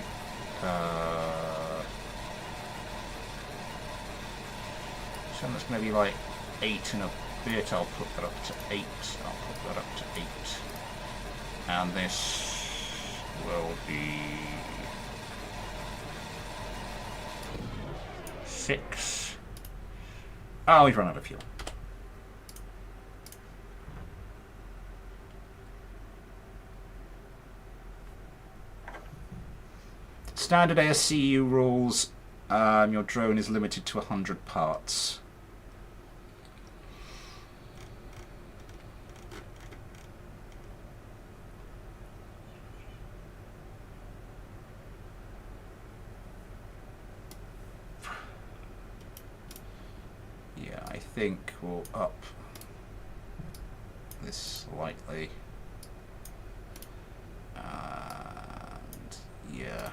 so that's maybe like 8 and a bit. I'll put that up to 8. I'll put that up to 8. And this will be 6. Oh, we've run out of fuel. Standard ASCU rules, your drone is limited to 100 parts. Yeah, I think we'll up this slightly. And yeah.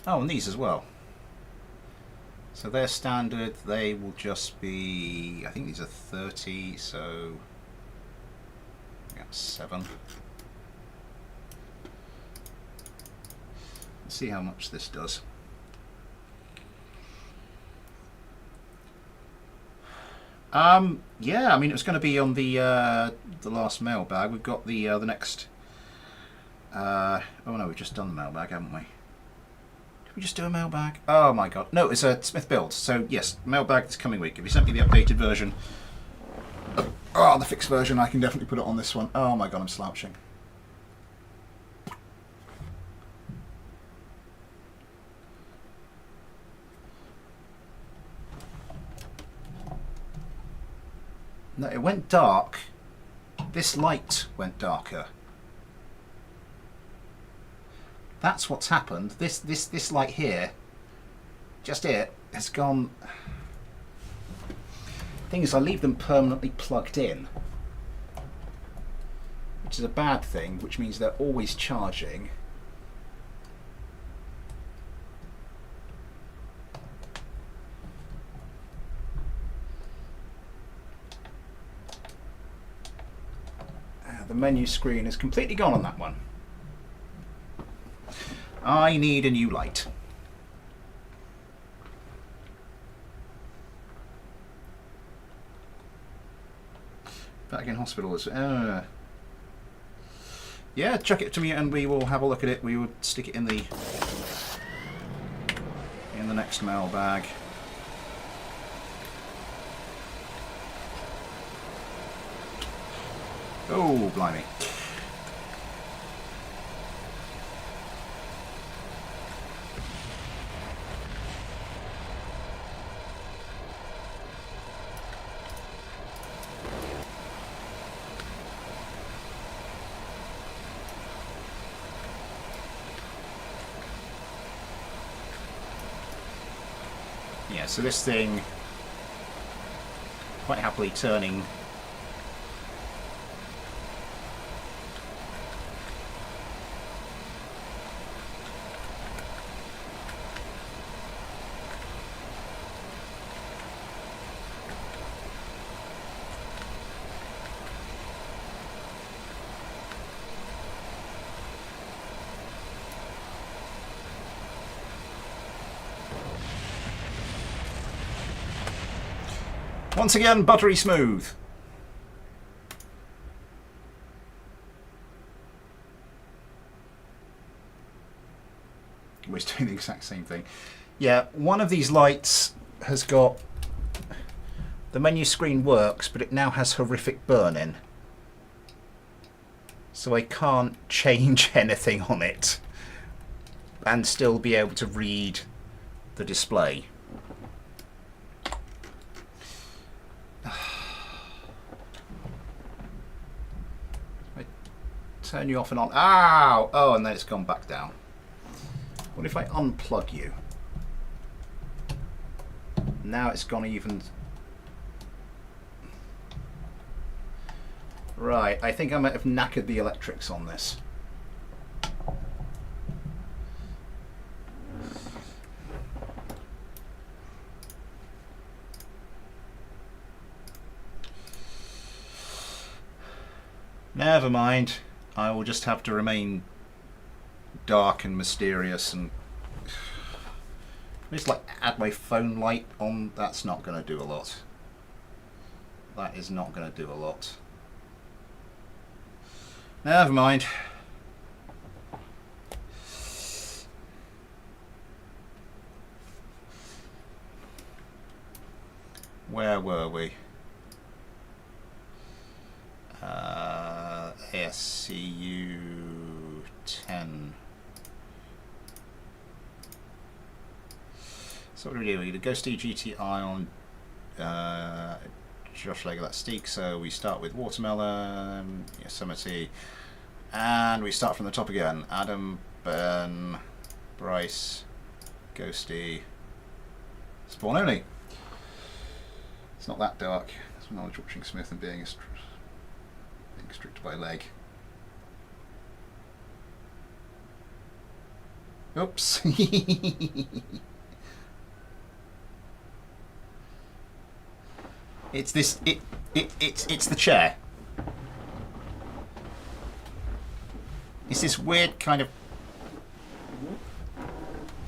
Oh, and these as well. So they're standard, they will just be, I think these are 30, so we got 7. Let's see how much this does. Yeah, I mean, it was going to be on the last mailbag. We've got the next. Oh no, we've just done the mailbag, haven't we? Did we just do a mailbag? Oh my god, no, it's a Smith build. So yes, mailbag this coming week. If you sent me the updated version, the fixed version, I can definitely put it on this one. Oh my god, I'm slouching. No, it went dark. This light went darker. That's what's happened. This light here, just it, has gone. Thing is, I leave them permanently plugged in, which is a bad thing, which means they're always charging. The menu screen is completely gone on that one. I need a new light. Back in hospital is. Yeah, chuck it to me and we will have a look at it. We will stick it in the next mailbag. Oh, blimey. Yeah, so this thing quite happily turning once again buttery smooth. We're doing the exact same thing. Yeah, one of these lights has got the menu screen works, but it now has horrific burn-in. So I can't change anything on it and still be able to read the display. Turn you off and on. Ow! Oh, and then it's gone back down. What if I unplug you? Now it's gone even. Right, I think I might have knackered the electrics on this. Never mind. I will just have to remain dark and mysterious and just like add my phone light on. That's not going to do a lot. That is not going to do a lot. Never mind. Where were we? ASCU 10. So what do we do? We do Ghost GTI on Josh Lego, that's Steak. So we start with Watermelon, Yosemite, and we start from the top again. Adam, Ben, Bryce, Ghosty, Spawn only. It's not that dark. It's knowledge watching Smith and being restricted by leg. Oops. It's this. It's the chair. It's this weird kind of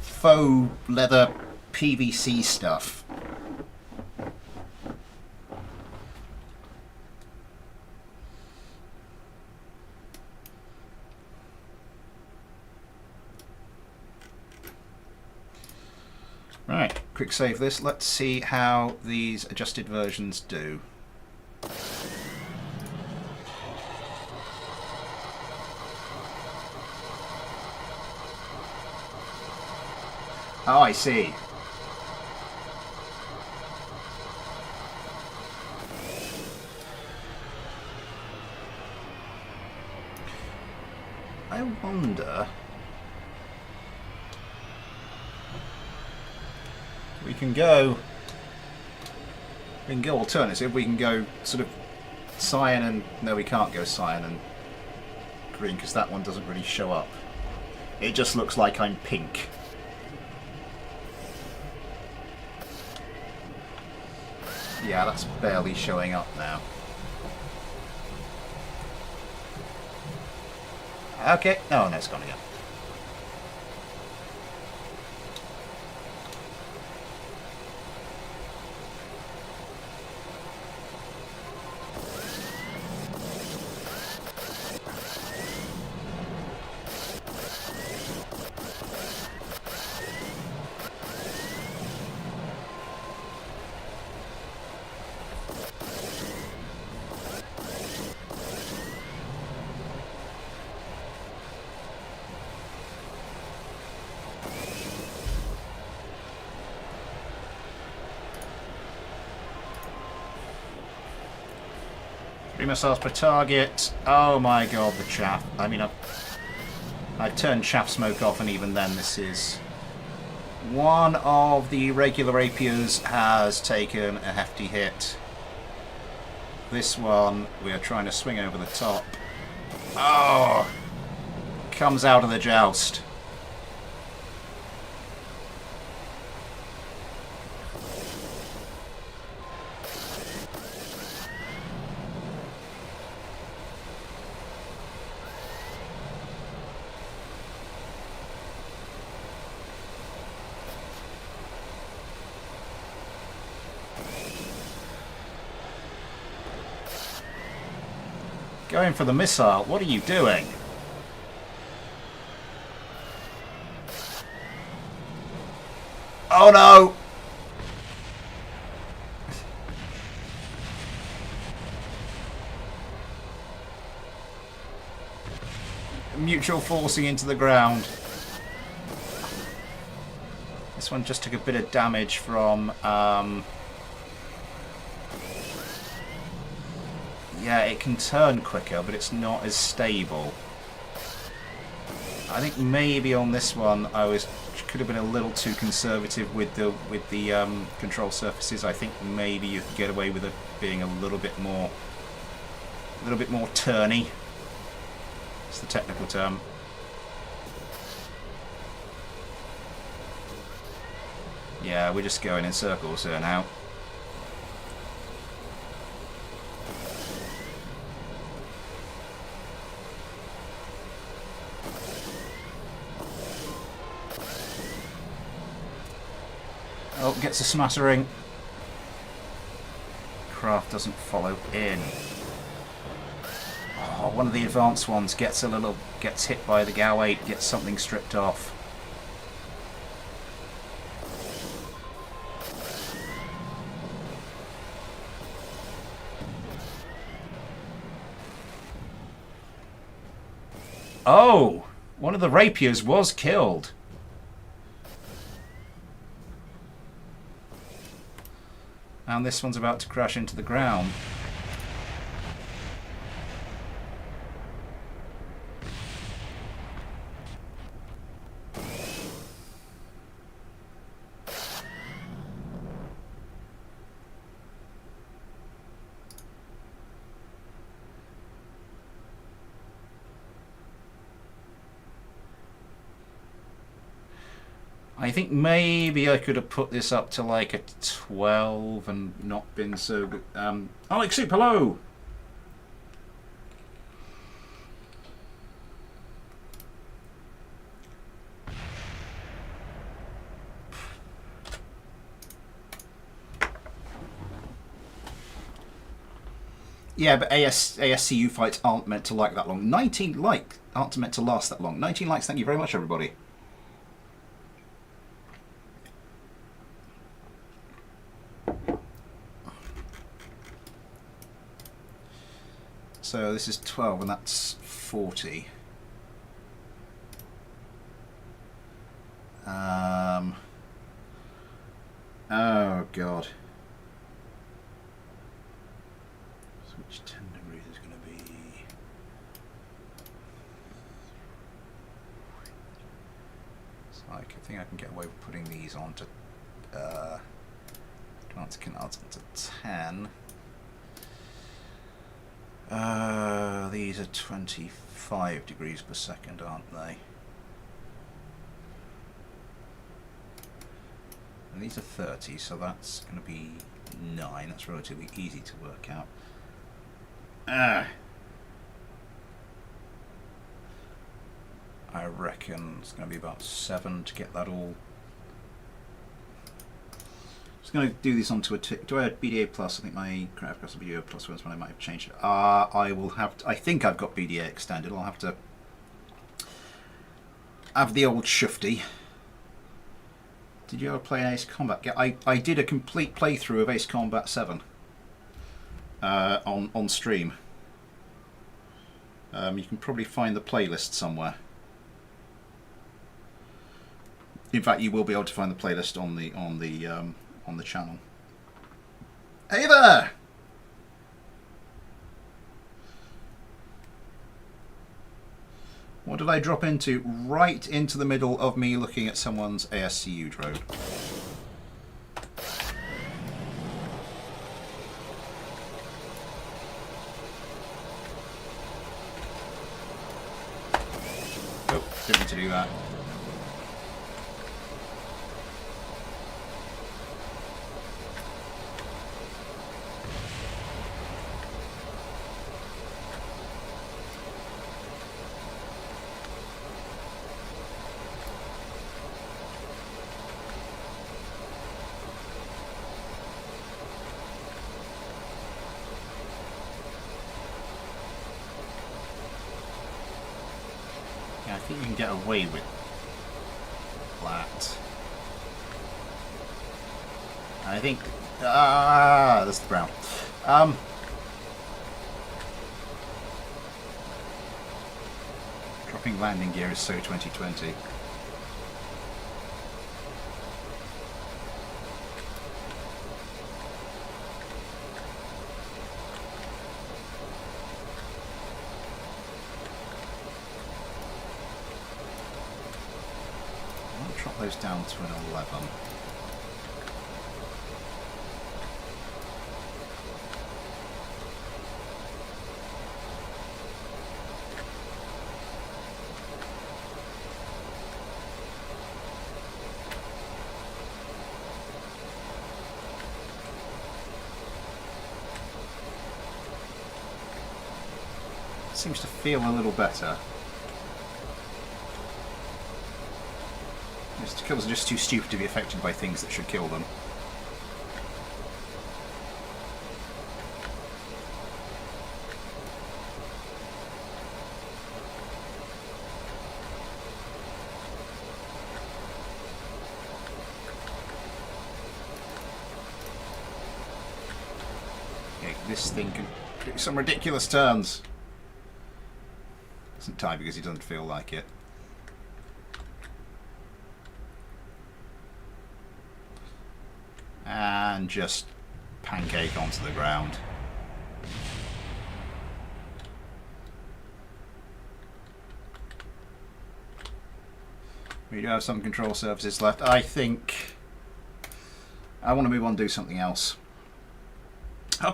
faux leather PVC stuff. Right, quick save this. Let's see how these adjusted versions do. Oh, I see. I wonder... We can go alternative. We can go sort of cyan and... No, we can't go cyan and green because that one doesn't really show up. It just looks like I'm pink. Yeah, that's barely showing up now. Okay. Oh, no, it's gone again. Three missiles per target. Oh my god, the chaff. I mean, I've turned chaff smoke off, and even then, this is... One of the regular Rapiers has taken a hefty hit. This one, we are trying to swing over the top. Oh! Comes out of the joust. Going for the missile. What are you doing? Oh no! Mutual forcing into the ground. This one just took a bit of damage from... Yeah, it can turn quicker, but it's not as stable. I think maybe on this one I could have been a little too conservative with the control surfaces. I think maybe you could get away with it being a little bit more turny. It's the technical term. Yeah, we're just going in circles here now. Oh, gets a smattering. Craft doesn't follow in. Oh, one of the advanced ones gets hit by the GAU 8, gets something stripped off. Oh, one of the Rapiers was killed. And this one's about to crash into the ground. I think maybe I could have put this up to like a 12 and not been so good. Alex Soup, hello! Yeah, but ASCU fights aren't meant to like that long. 19 likes aren't meant to last that long. 19 likes, thank you very much, everybody. So this is 12 and that's 40. Oh god. So which 10 degrees is going to be? So I think I can get away with putting these on to canards onto 10. These are 25 degrees per second, aren't they? And these are 30, so that's going to be 9. That's relatively easy to work out. I reckon it's going to be about 7 to get that all. Just going to do this onto a do I have BDA plus? I think my graphic has BDA plus once when I might have changed it. I will have to, I think I've got BDA extended. I'll have to have the old shufty. Did you ever play Ace Combat? Yeah, I did a complete playthrough of Ace Combat 7 on stream. You can probably find the playlist somewhere. In fact, you will be able to find the playlist on the channel. Hey there! What did I drop into? Right into the middle of me looking at someone's ASCU drone. Oh, didn't mean to do that. I think you can get away with that. I think that's the brown. Dropping landing gear is so 2020. Drop those down to an 11. Seems to feel a little better. Mr. Kills are just too stupid to be affected by things that should kill them. Okay, this thing can do some ridiculous turns. Doesn't tie because he doesn't feel like it. And just pancake onto the ground. We do have some control surfaces left. I think I want to move on and do something else.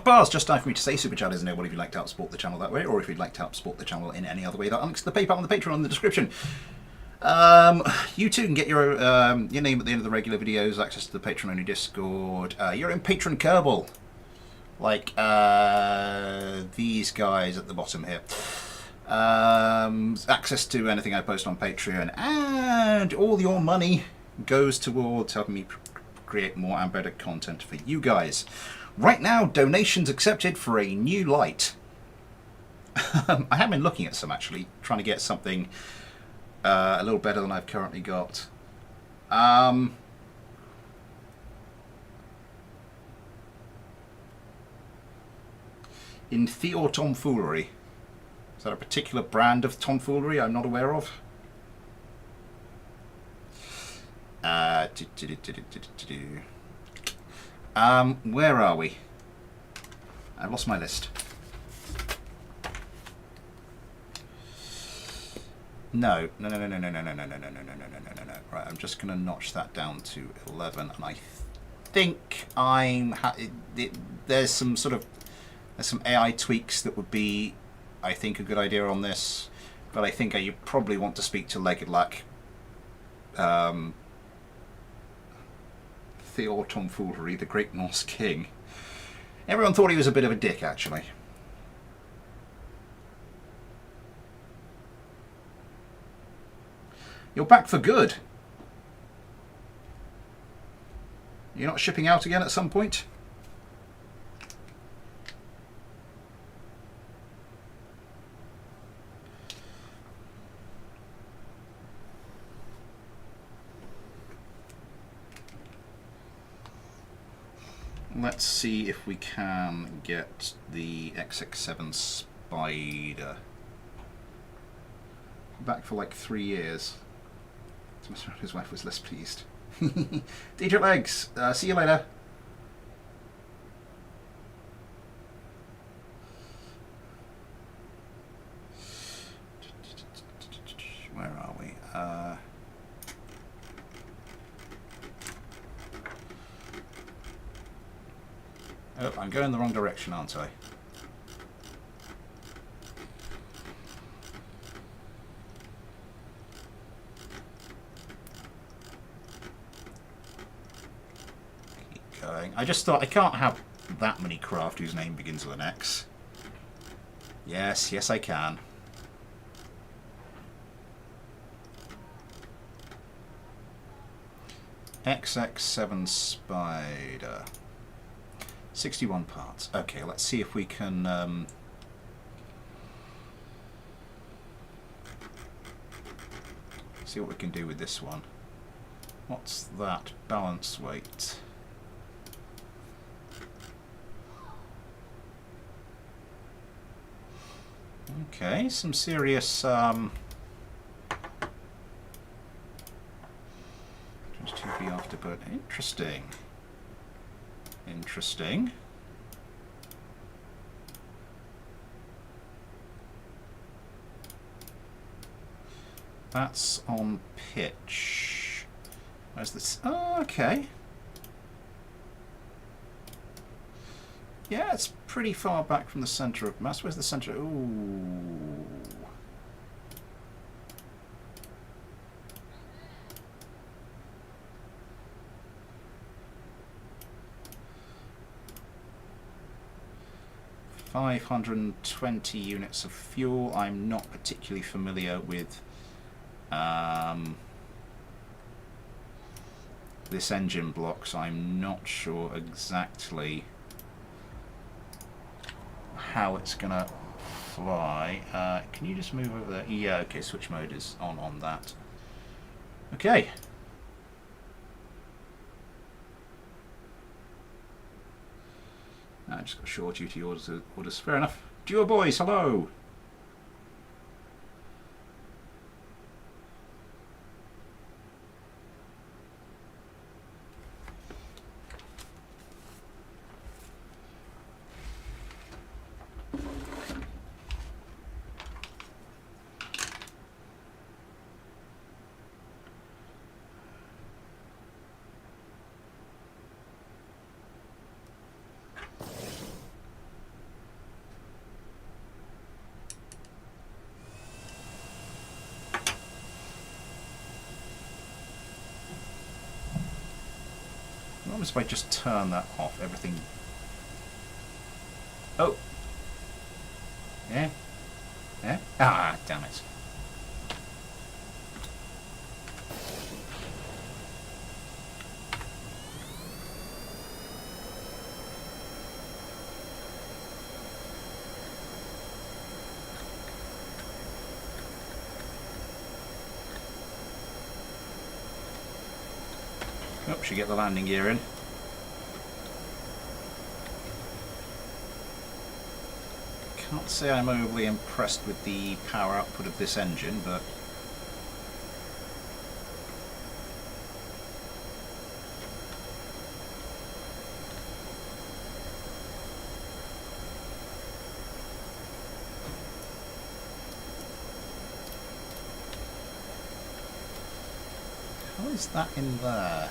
Bars, just time for me to say, Super Chat is enabled if you'd like to help support the channel that way, or if you'd like to help support the channel in any other way. That links to the PayPal and the Patreon in the description. You too can get your name at the end of the regular videos, access to the Patreon only Discord. You're in Patron Kerbal, like these guys at the bottom here. Access to anything I post on Patreon, and all your money goes towards helping me create more and better content for you guys. Right now, donations accepted for a new light. I have been looking at some, actually, trying to get something a little better than I've currently got. In Theo Tomfoolery. Is that a particular brand of tomfoolery I'm not aware of? Where are we? I've lost my list. No. Right, I'm just going to notch that down to 11, and I think there's some AI tweaks that would be, I think, a good idea on this, but I think you probably want to speak to Legged Lack. Theo Tomfoolery, the Great Norse King. Everyone thought he was a bit of a dick, actually. You're back for good. You're not shipping out again at some point? Let's see if we can get the XX7 Spider back for like 3 years. His wife was less pleased. DJ Legs, see you later. Where are we? Oh, I'm going the wrong direction, aren't I? Keep going. I just thought I can't have that many craft whose name begins with an X. Yes, yes I can. XX7 Spider. 61 parts. Okay, let's see if we can see what we can do with this one. What's that? Balance weight. Okay, some serious 22B afterburn. Interesting. Interesting. That's on pitch. Where's this? Oh, okay. Yeah, it's pretty far back from the centre of mass. Where's the centre? Ooh. $520 units of fuel. I'm not particularly familiar with this engine block, so I'm not sure exactly how it's gonna fly. Can you just move over there? Yeah, okay, switch mode is on that. Okay. I just got short duty orders. Fair enough. Duo boys, hello. happens if I just turn that off? Everything... Oh! Yeah? Yeah? Ah, damn it. Oh, should get the landing gear in. Can't say I'm overly impressed with the power output of this engine, but how is that in there?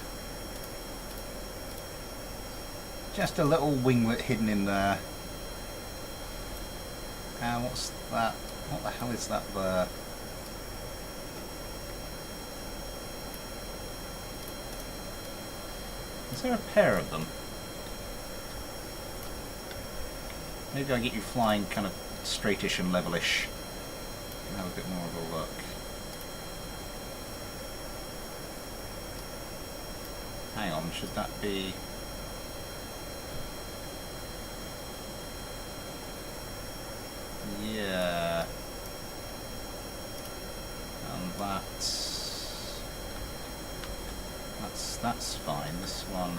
Just a little winglet hidden in there. And what's that? What the hell is that there? Is there a pair of them? Maybe I'll get you flying kind of straightish and levelish. And have a bit more of a look. Hang on, should that be... Yeah, and that's fine. This one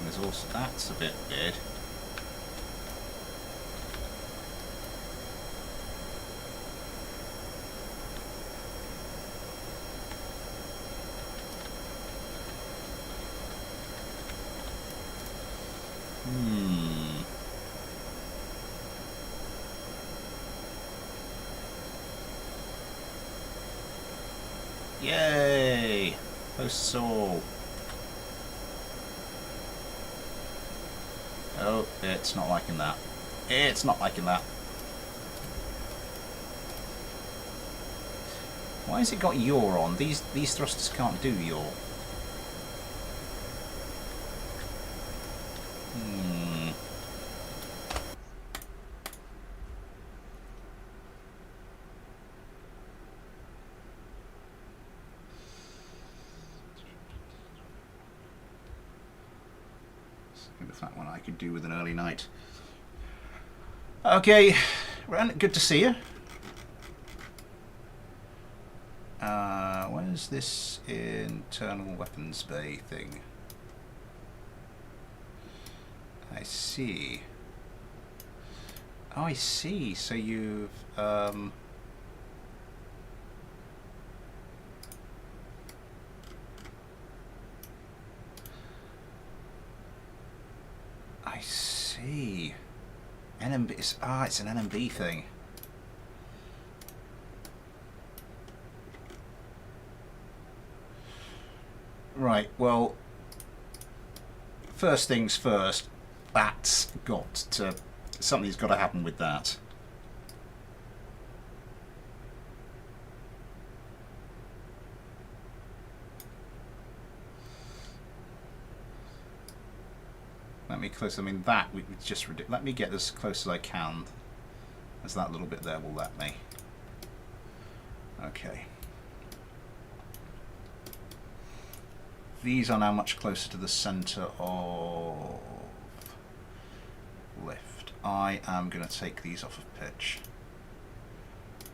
is also, that's a bit weird. Yay! Posts all. Oh, it's not liking that. It's not liking that. Why has it got yaw on? These thrusters can't do yaw. That one I could do with an early night. Okay, Ren, good to see you. Where's this internal weapons bay thing? I see. Oh, I see. So you've I see. NMB. It's an NMB thing. Right. Well, first things first. That's got to. Something's got to happen with that. Let me close. I mean, that we just let me get as close as I can, as that little bit there will let me. Okay. These are now much closer to the center of lift. I am going to take these off of pitch.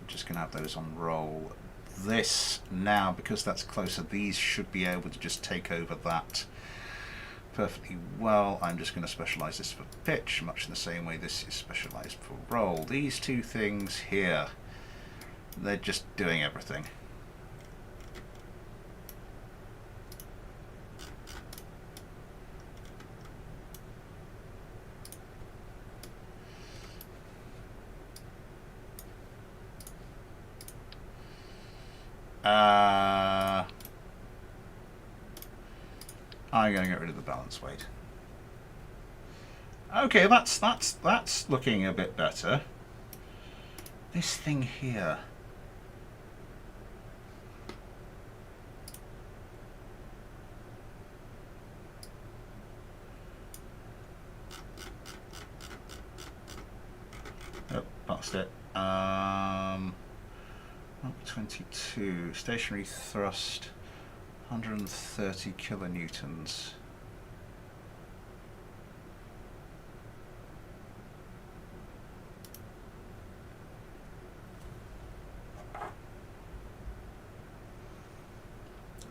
I'm just going to have those on roll. This now, because that's closer, these should be able to just take over that perfectly well. I'm just going to specialize this for pitch, much in the same way this is specialized for roll. These two things here, they're just doing everything. I'm going to get rid of the balance weight. Okay, that's looking a bit better. This thing here. lost it. 22 stationary thrust, 130 kilonewtons.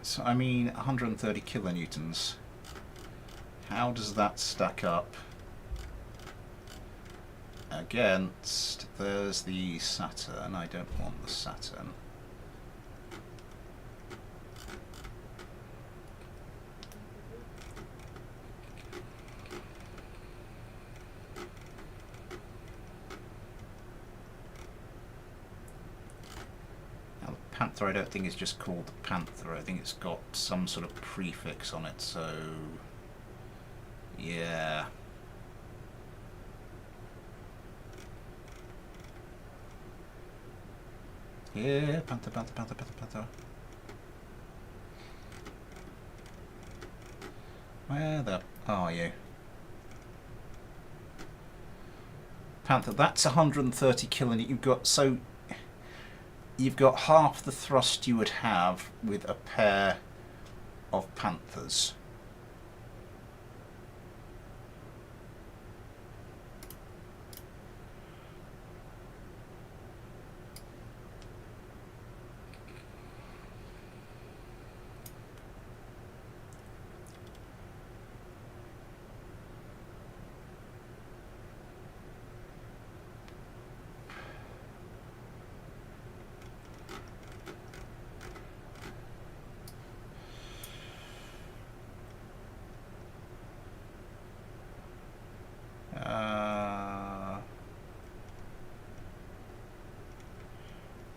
So I mean 130 kilonewtons. How does that stack up against, there's the Saturn, I don't want the Saturn. Now the Panther I don't think is just called the Panther, I think it's got some sort of prefix on it, so yeah. Yeah, Panther, Panther, Panther, Panther, Panther. Where the are you? Panther, that's 130 kilonewtons. You've got half the thrust you would have with a pair of Panthers.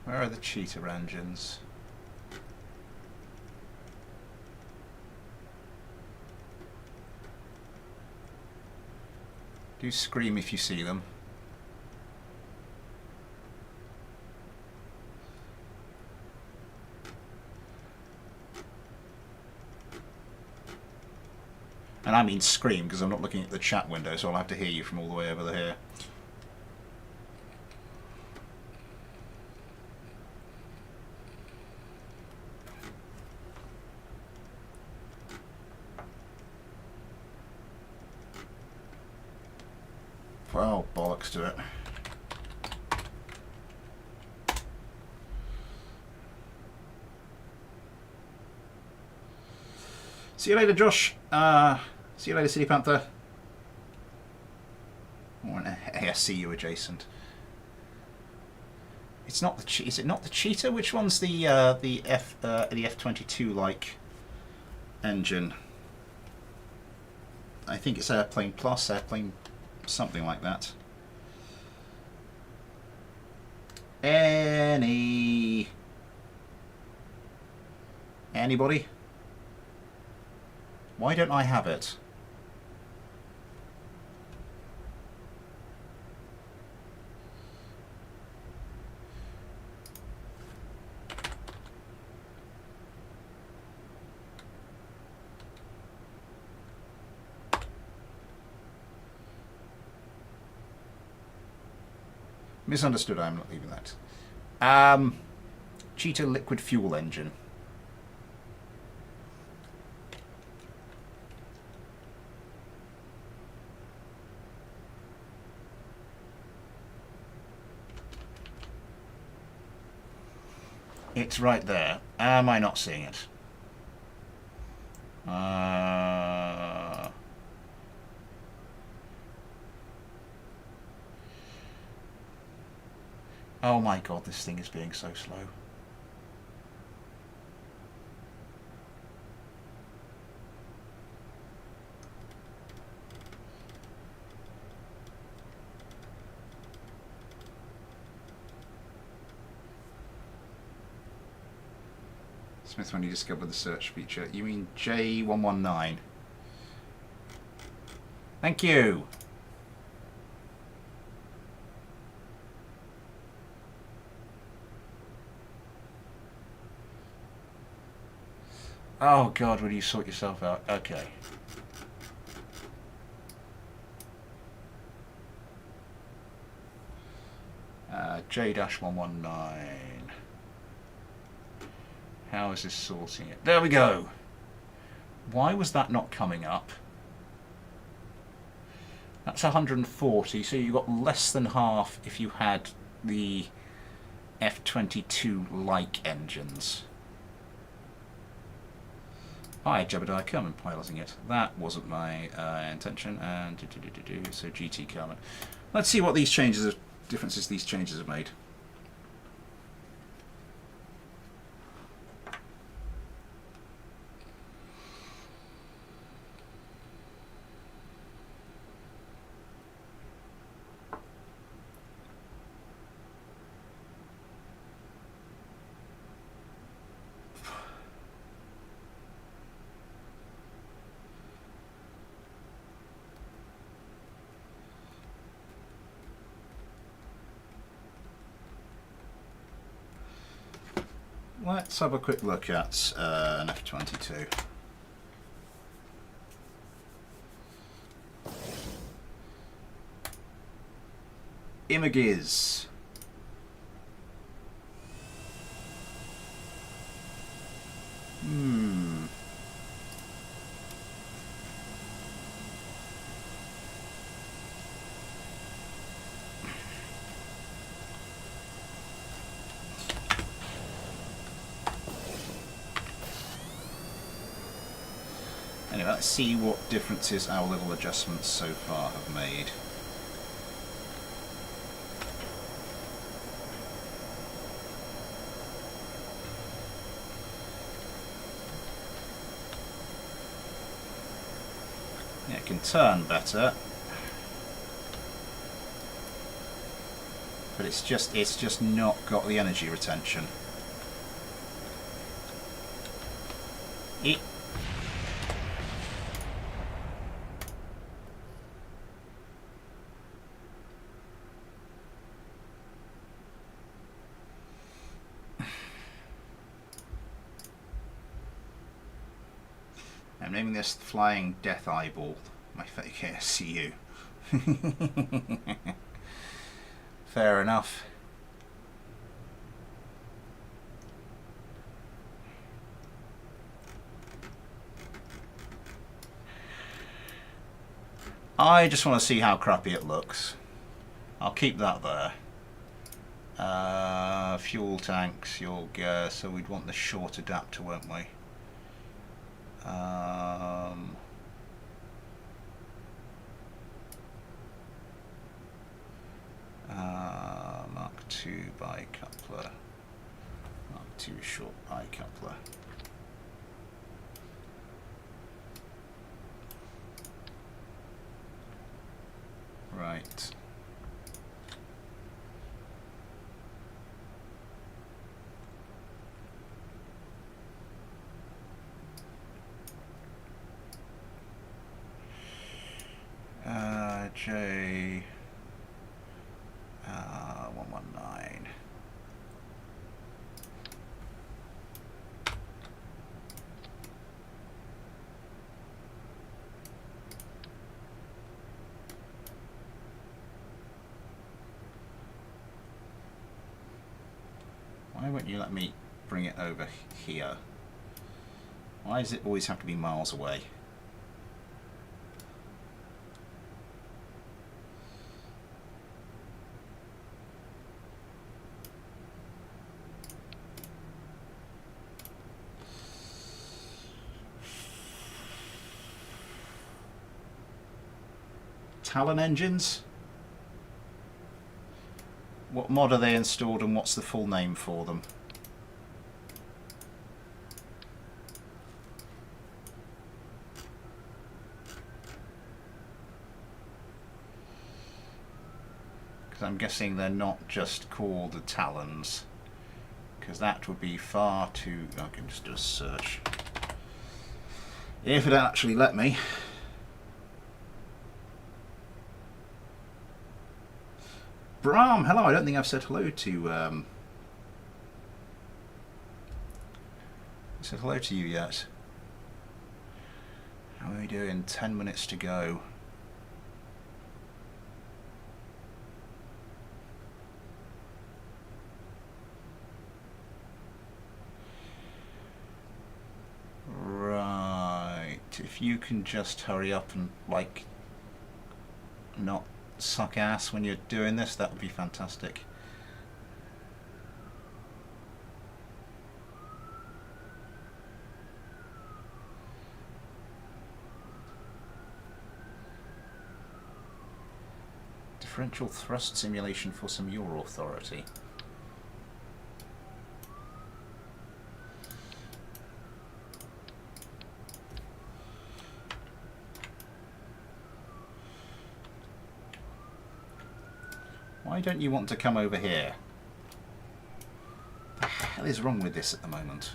Where are the cheetah engines? Do scream if you see them. And I mean scream because I'm not looking at the chat window, so I'll have to hear you from all the way over here. Well, bollocks to it. See you later, Josh. See you later, City Panther. Or an ASCU adjacent. It's not the is it not the cheetah? Which one's the F-22 like engine? I think it's Airplane Plus, Airplane something like that. Anybody? Why don't I have it? Misunderstood, I'm not leaving that. Cheetah liquid fuel engine. It's right there. Am I not seeing it? Oh my god, this thing is being so slow. Smith, when you discovered the search feature, you mean J119? Thank you. Oh god, will you sort yourself out? Okay. J-119. How is this sorting it? There we go. Why was that not coming up? That's 140, so you got less than half if you had the F-22-like engines. Hi, Jebediah, come and piloting it. That wasn't my intention. And so GT Carmen. Let's see what these differences these changes have made. Let's have a quick look at an F-22. Images. Anyway, let's see what differences our little adjustments so far have made. Yeah, it can turn better, but it's just not got the energy retention. I'm naming this Flying Death Eyeball, my fake ASCU. Fair enough. I just want to see how crappy it looks. I'll keep that there. Fuel tanks, fuel gas, so we'd want the short adapter, won't we? Mark II bicoupler. Mark II short bicoupler. Right. J 119. Why won't you let me bring it over here? Why does it always have to be miles away? Talon engines? What mod are they installed and what's the full name for them? Because I'm guessing they're not just called the Talons, because that would be far too... I can just do a search. If it actually let me. Bram, hello. I don't think I've said hello to you yet. How are we doing? 10 minutes to go. if you can just hurry up and, like, not suck ass when you're doing this, that would be fantastic. Differential thrust simulation for some Your Authority. Why don't you want to come over here? What the hell is wrong with this at the moment?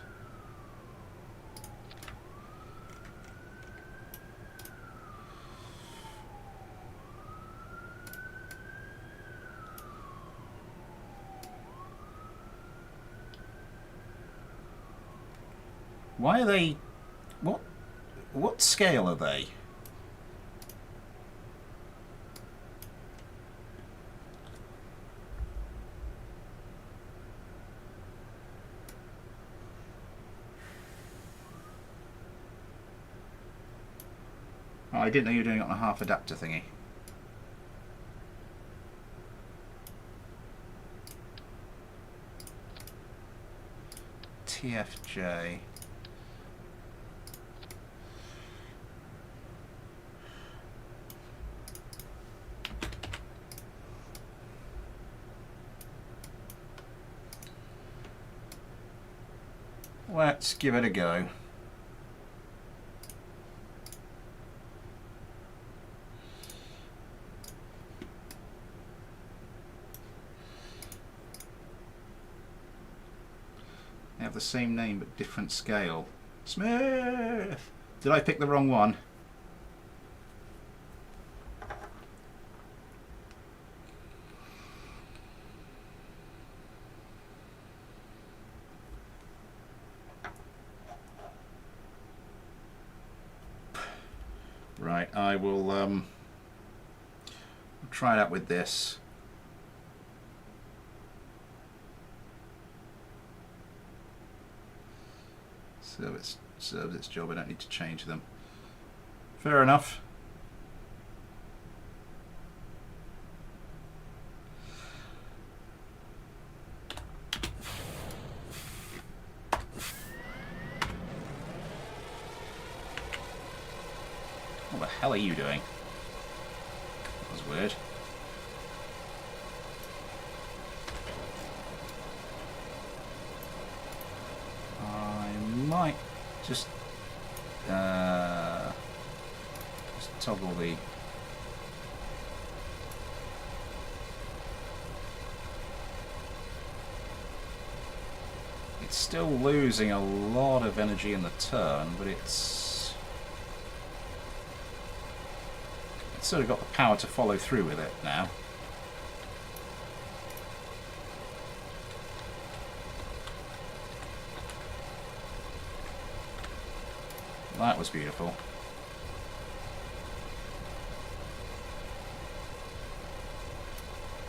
Why are they... What scale are they? Oh, I didn't know you were doing it on a half adapter thingy. TFJ. Let's give it a go. They have the same name but different scale. Smith! Did I pick the wrong one? Right, I will try it out with this. So it serves its job, I don't need to change them. Fair enough. What the hell are you doing? That was weird. I might just toggle the... It's still losing a lot of energy in the turn, but it's sort of got the power to follow through with it now. That was beautiful.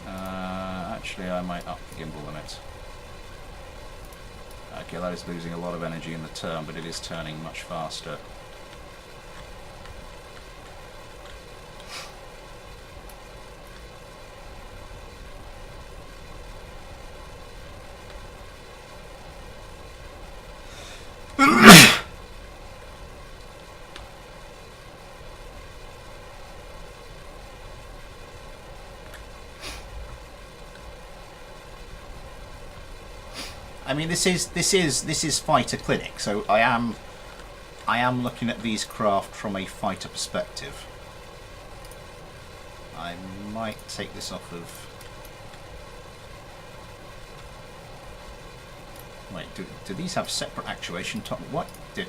Actually, I might up the gimbal limit. Okay, that is losing a lot of energy in the turn, but it is turning much faster. I mean, this is fighter clinic, so I am looking at these craft from a fighter perspective. I might take this off of... Wait, do these have separate actuation top? What did...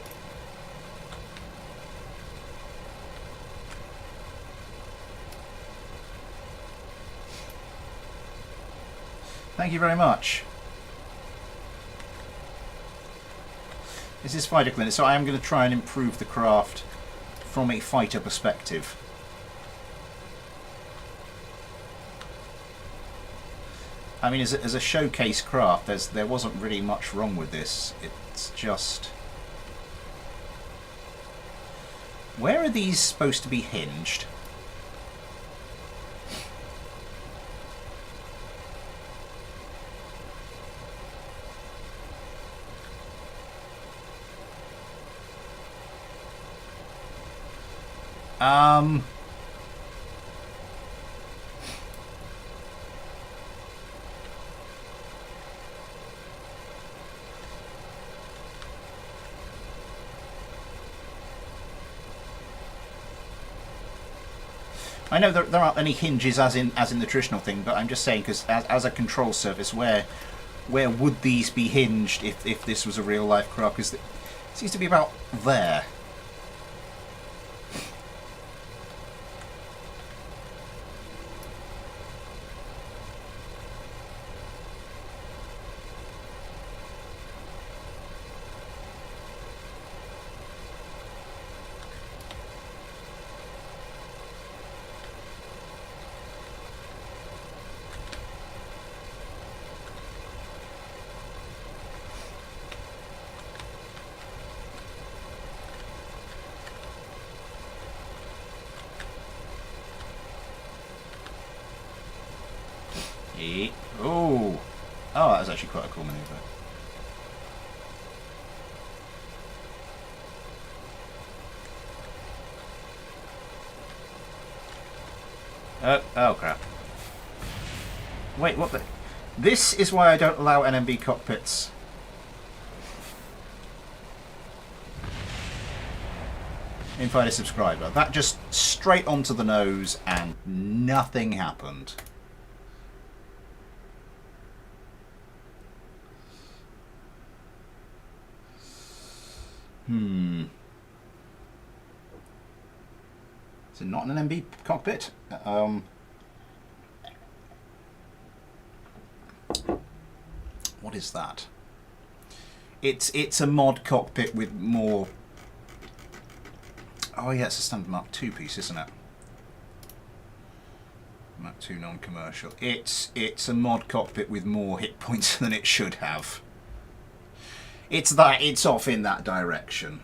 Thank you very much. This is fighter clinic, so I am going to try and improve the craft from a fighter perspective. I mean, as a showcase craft, there wasn't really much wrong with this. It's just Where are these supposed to be hinged? I know there aren't any hinges as in the traditional thing, but I'm just saying because as a control surface, where would these be hinged if this was a real life craft? Because it seems to be about there. Oh, that was actually quite a cool maneuver. Oh crap. Wait, what the... This is why I don't allow NMB cockpits. Invite a subscriber. That just straight onto the nose and nothing happened. Is it not an NMB cockpit? What is that? It's a mod cockpit with more... Oh yeah, it's a standard Mark II piece, isn't it? Mark II non-commercial. It's a mod cockpit with more hit points than it should have. It's off in that direction.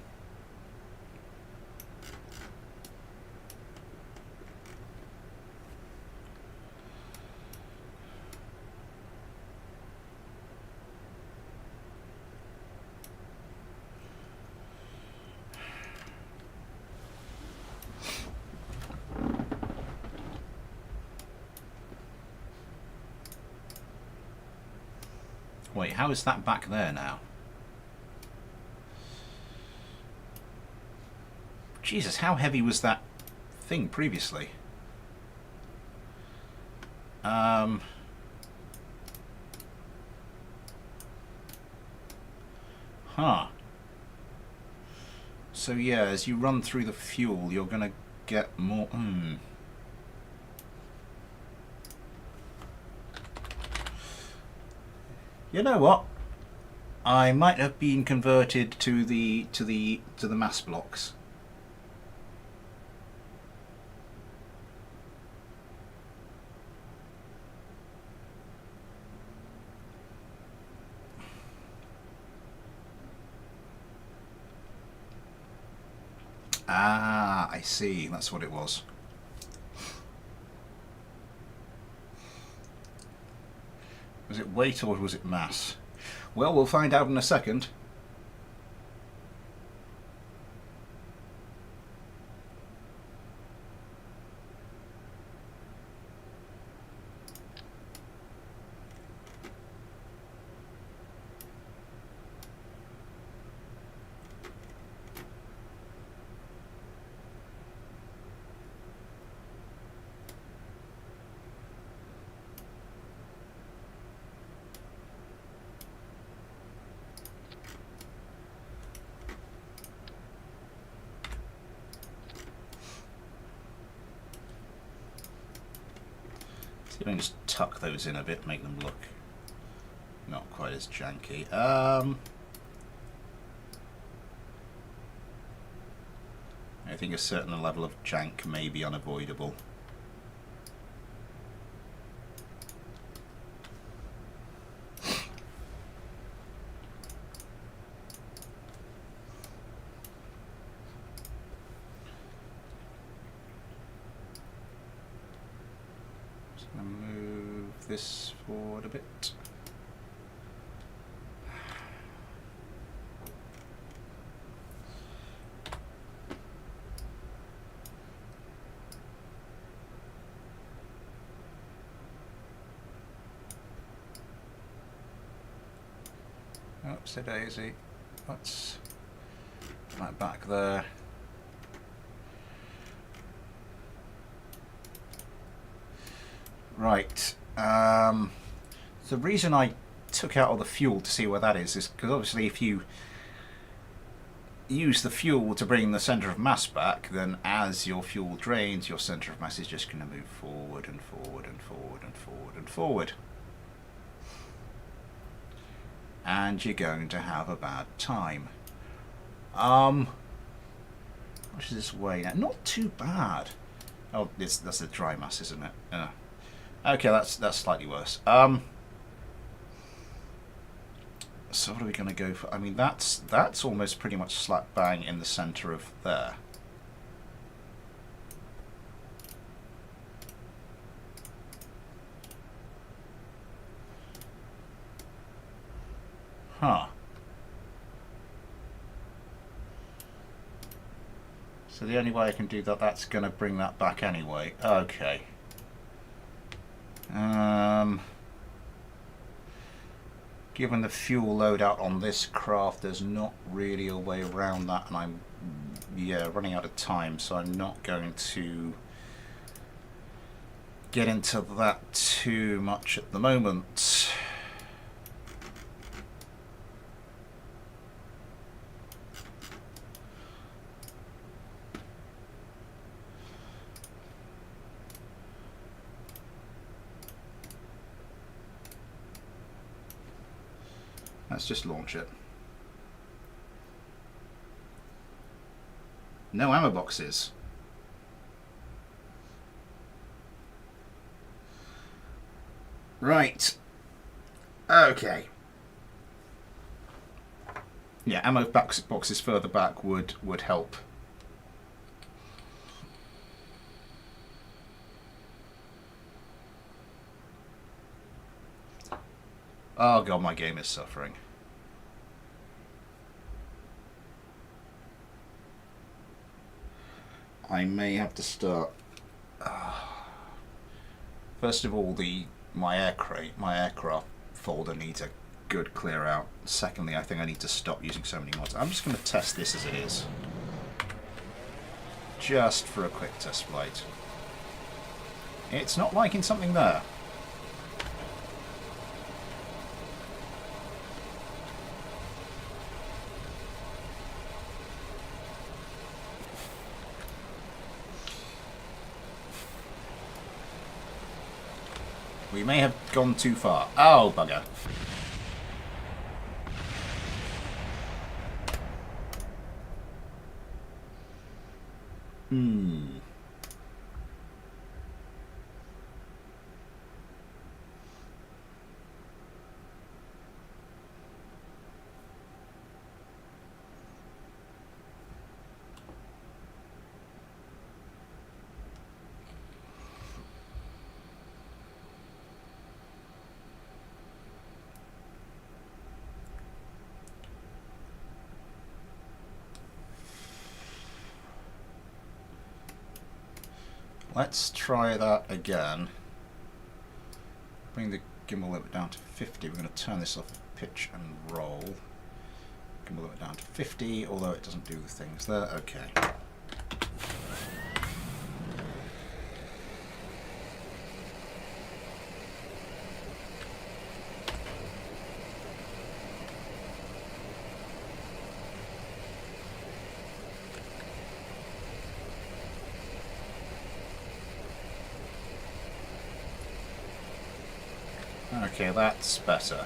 Wait, how is that back there now? Jesus, how heavy was that thing previously? Huh. So yeah, as you run through the fuel, you're gonna get more... You know what? I might have been converted to the mass blocks. Ah, I see. That's what it was. Was it weight or was it mass? Well, we'll find out in a second. See if I can just tuck those in a bit, make them look not quite as janky. I think a certain level of jank may be unavoidable. Gonna move this forward a bit. Oopsie daisy. Let's put that back there. Right. The reason I took out all the fuel to see where that is because obviously if you use the fuel to bring the centre of mass back, then as your fuel drains, your centre of mass is just going to move forward and forward and forward and forward and forward. And you're going to have a bad time. What is this way now? Not too bad. Oh, that's the dry mass, isn't it? Okay, that's slightly worse. So what are we going to go for? I mean, that's almost pretty much slap bang in the centre of there. Huh. So the only way I can do that, that's going to bring that back anyway. Okay. Given the fuel loadout on this craft, there's not really a way around that, and I'm, running out of time, so I'm not going to get into that too much at the moment. Let's just launch it. No ammo boxes. Right. Okay. Yeah, ammo boxes further back would help. Oh god, my game is suffering. I may have to start. First of all, my aircraft folder needs a good clear out. Secondly, I think I need to stop using so many mods. I'm just going to test this as it is, just for a quick test flight. It's not liking something there. We may have gone too far. Oh, bugger. Let's try that again. Bring the gimbal limit down to 50. We're going to turn this off pitch and roll. Gimbal limit down to 50, although it doesn't do the things there. Okay. Okay, that's better.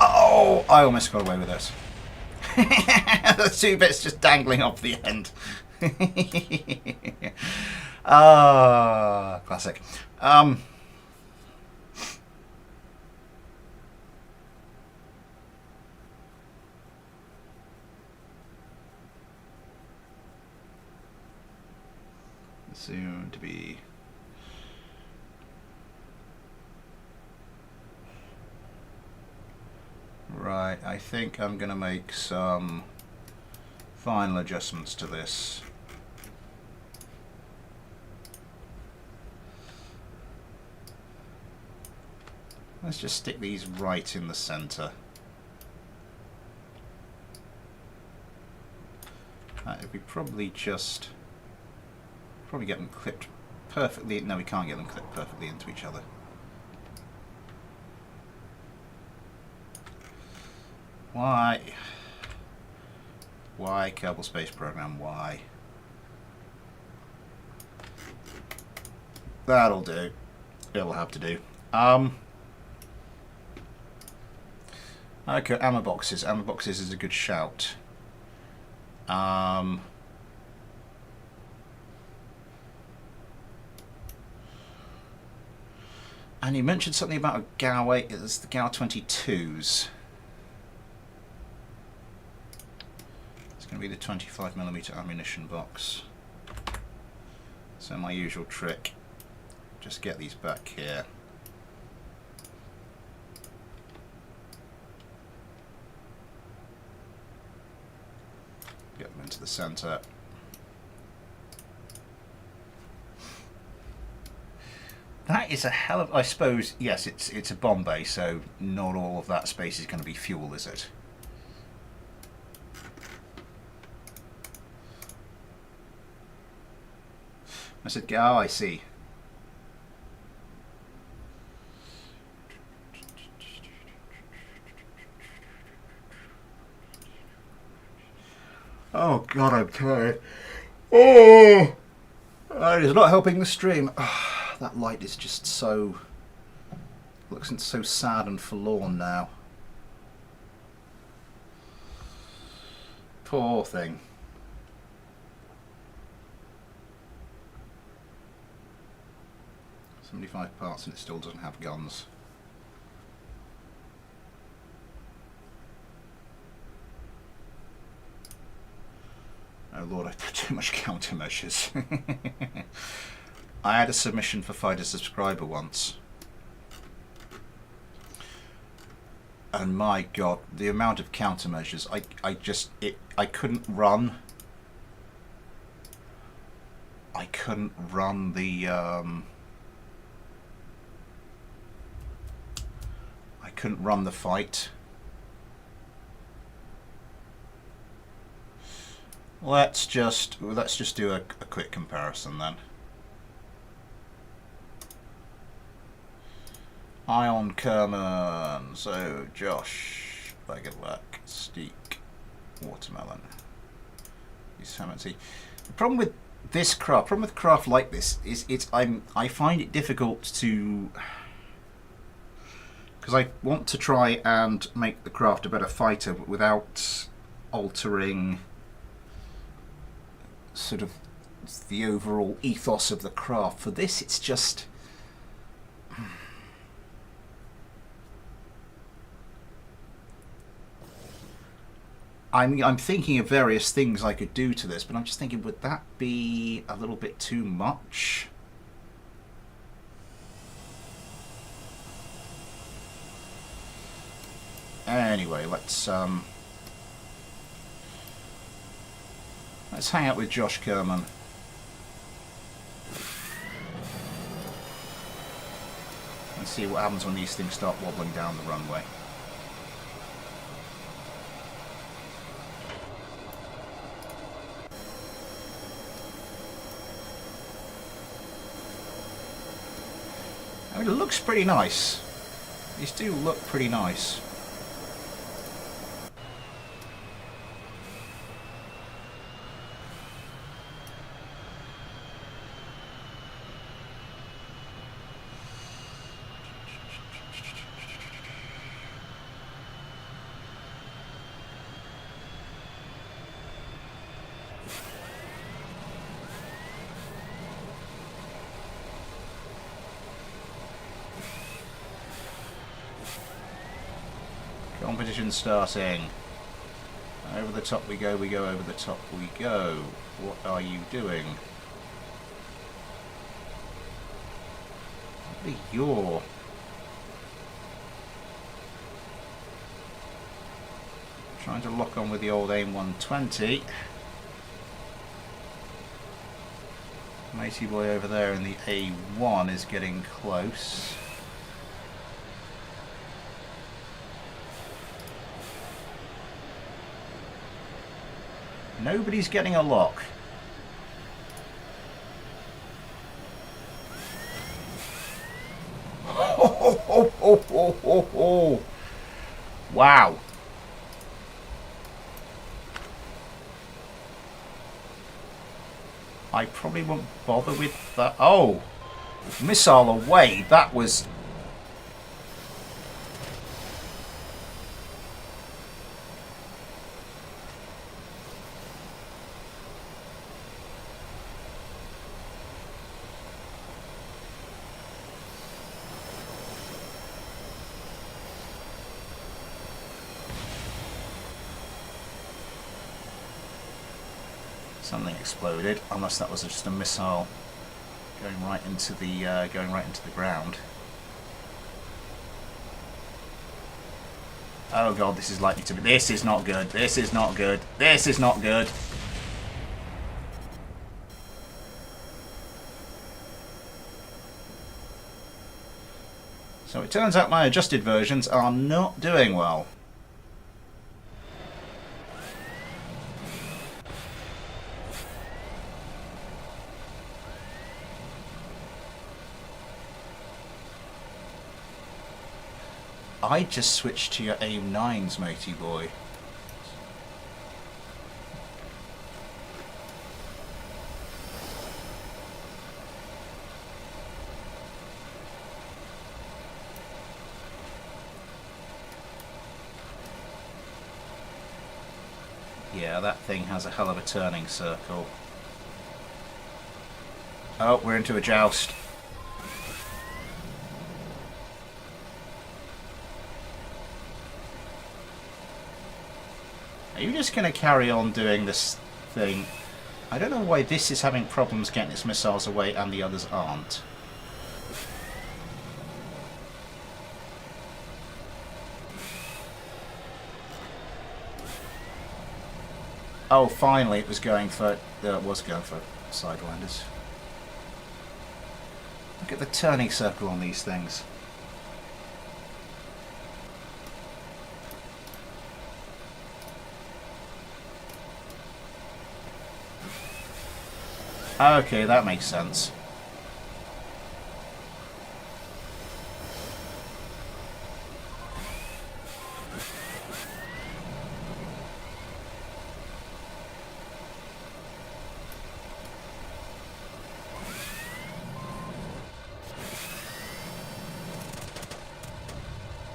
Oh, I almost got away with this. The two bits just dangling off the end. Ah, classic. Soon to be. Right, I think I'm going to make some final adjustments to this. Let's just stick these right in the center. If we probably get them clipped perfectly. No, we can't get them clipped perfectly into each other. Why? Why Kerbal Space Program? Why? That'll do. It'll have to do. Okay, ammo boxes. Ammo boxes is a good shout. And you mentioned something about a GAU 8. It's the GAU 22s. It's going to be the 25mm ammunition box. So my usual trick, just get these back here. Get them into the center. That is a hell of, I suppose, yes, it's a bomb bay, so not all of that space is going to be fuel, is it? I said, oh, I see. Oh God, I'm tired. Oh, it is not helping the stream. Oh, that light is just so, looks so sad and forlorn now. Poor thing. $75 parts and it still doesn't have guns. Oh Lord, I put too much countermeasures. I had a submission for Fight a Subscriber once. And my God, the amount of countermeasures, I couldn't run. I couldn't run the, I couldn't run the fight. Let's just do a quick comparison then. Ion Kerman, so Josh, Bagelak, Steak, Watermelon, Yosemite. The problem with this craft, craft like this is I find it difficult to, because I want to try and make the craft a better fighter without altering sort of the overall ethos of the craft. For this, it's just I'm thinking of various things I could do to this, but I'm just thinking, would that be a little bit too much? Anyway, let's hang out with Josh Kerman. And see what happens when these things start wobbling down the runway. I mean, it looks pretty nice. These do look pretty nice. Competition starting. Over the top we go, over the top we go. What are you doing? What are your... Trying to lock on with the old AIM 120. Matey boy over there in the A1 is getting close. Nobody's getting a lock. Oh. Wow. I probably won't bother with that. Oh, missile away. That was... Something exploded, unless that was just a missile going right into the ground. Oh god, this is likely to be... This is not good. This is not good. This is not good. So it turns out my adjusted versions are not doing well. I just switched to your AIM-9s, matey boy. Yeah, that thing has a hell of a turning circle. Oh, we're into a joust. Are you just going to carry on doing this thing? I don't know why this is having problems getting its missiles away and the others aren't. Oh, finally it was going for... Sidewinders. Look at the turning circle on these things. Okay, that makes sense.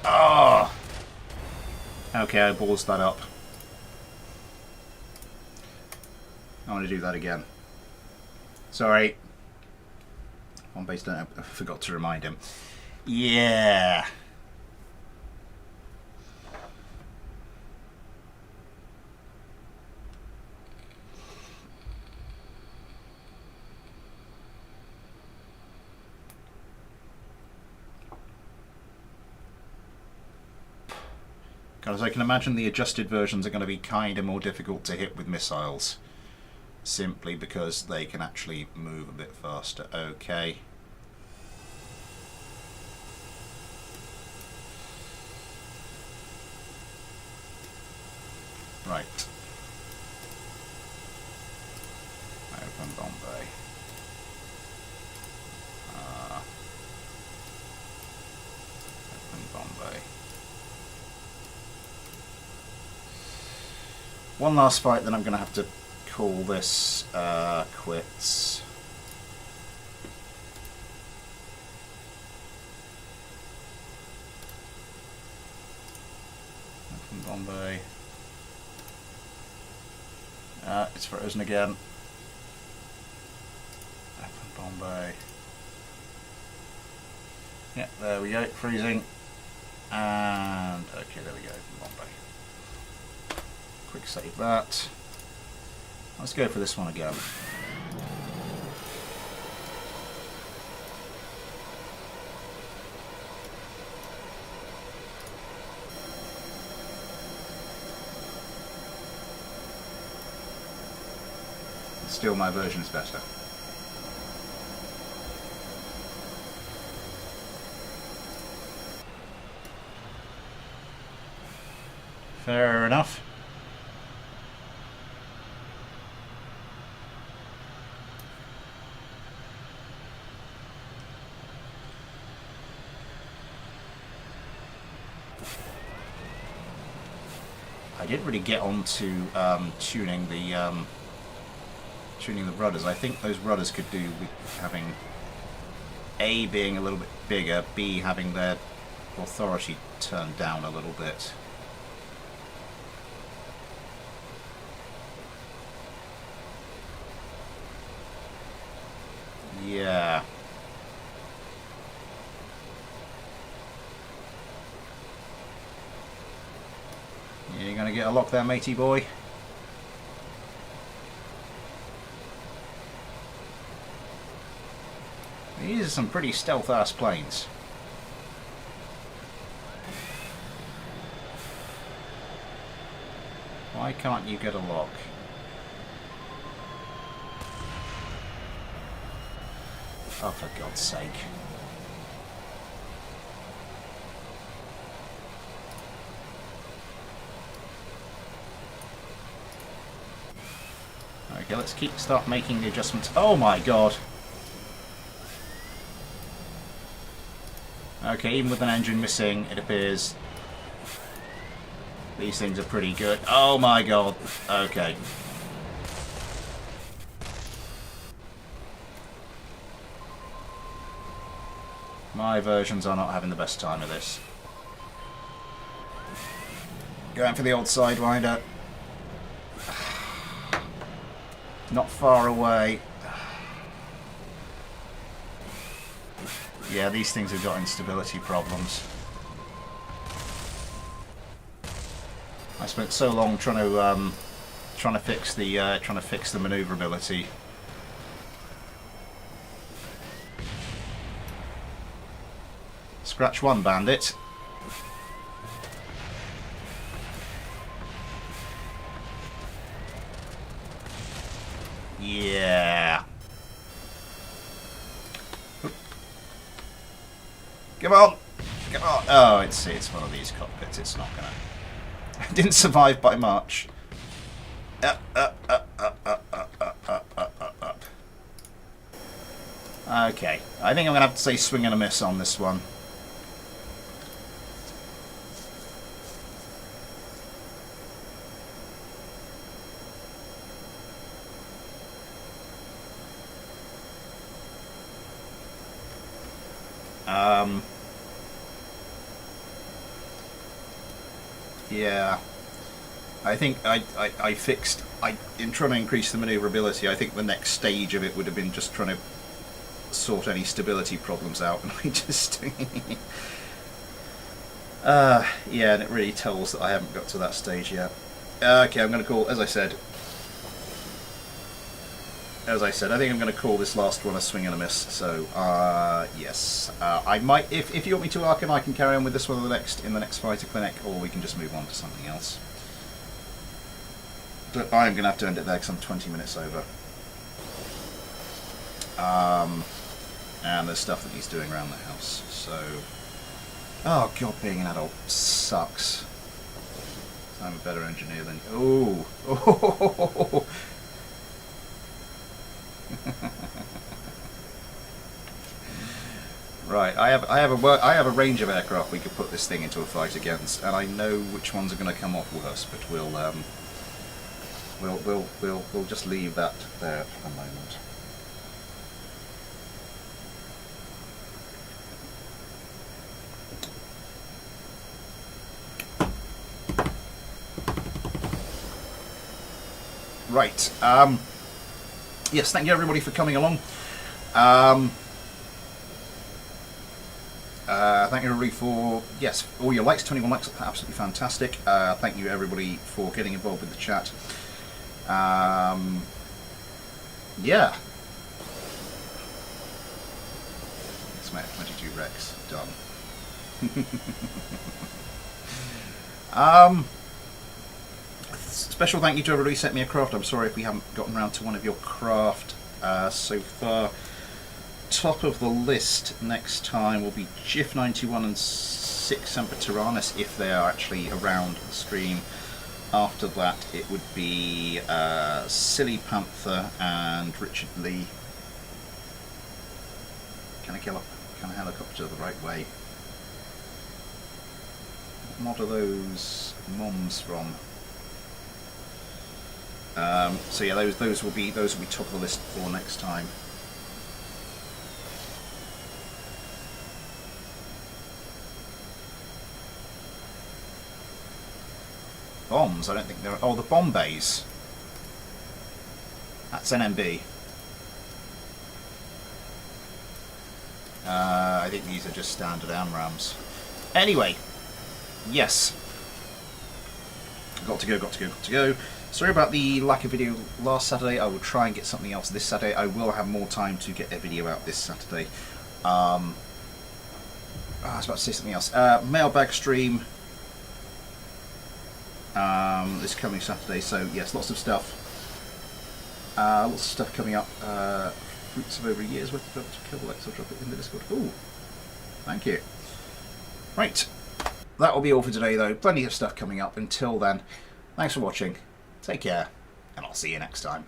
Oh! Okay, I ballsed that up. I want to do that again. Sorry. On base, I forgot to remind him. Yeah. Because I can imagine the adjusted versions are going to be kind of more difficult to hit with missiles. Simply because they can actually move a bit faster. Okay. Right. Open Bombay. Open Bombay. One last fight, then I'm going to have to call this quits. Open Bombay. It's frozen again. Open Bombay. Yeah, there we go, freezing. And okay, there we go, Open Bombay. Quick save that. Let's go for this one again. Still, my version is better. Fair enough. I didn't really get on to tuning the rudders. I think those rudders could do with having A, being a little bit bigger, B, having their authority turned down a little bit. Yeah. You're gonna get a lock there, matey boy. These are some pretty stealth-ass planes. Why can't you get a lock? Oh, for God's sake. Okay, let's start making the adjustments. Oh my God! Okay, even with an engine missing, it appears these things are pretty good. Oh my God! Okay. My versions are not having the best time of this. Going for the old Sidewinder. Not far away. Yeah, these things have got instability problems. I spent so long trying to fix the maneuverability. Scratch one, bandit. Yeah. Come on! Come on! Oh, it's one of these cockpits. It's not gonna. It didn't survive by much. Up. Okay, I think I'm gonna have to say swing and a miss on this one. Yeah, I think I fixed. In trying to increase the maneuverability, I think the next stage of it would have been just trying to sort any stability problems out, and I just yeah, and it really tells that I haven't got to that stage yet. Okay, I'm going to call, as I said, I think I'm going to call this last one a swing and a miss. So yes, I might, if you want me to, Arkham, I can carry on with this one in the next fighter clinic, or we can just move on to something else. But I'm going to have to end it there because I'm 20 minutes over. And there's stuff that he's doing around the house. So, oh God, being an adult sucks. I'm a better engineer than you. Oh. Right, I have a range of aircraft we could put this thing into a fight against, and I know which ones are going to come off worse, but we'll just leave that there for a moment. Right. Yes, thank you everybody for coming along. Thank you everybody for, yes, all your likes, 21 likes, absolutely fantastic. Thank you everybody for getting involved with the chat. Yeah. Smack 22 Rex, done. Special thank you to everybody who sent me a craft. I'm sorry if we haven't gotten around to one of your craft so far. Top of the list next time will be GIF 91 and 6 Semper Tyrannis, if they are actually around the stream. After that it would be Silly Panther and Richard Lee. Can I helicopter the right way? What mod are those moms from? So yeah, those will be top of the list for next time. Bombs? I don't think they're. Oh, the Bombays. That's NMB. I think these are just standard AMRAAMs. Anyway, yes. Got to go. Sorry about the lack of video last Saturday. I will try and get something else this Saturday. I will have more time to get a video out this Saturday. I was about to say something else. Mailbag stream this coming Saturday. So yes, lots of stuff. Coming up. Fruits of over a year's worth of Kerbal X. I'll drop it in the Discord. Ooh, thank you. Right, that will be all for today though. Plenty of stuff coming up. Until then, thanks for watching. Take care, and I'll see you next time.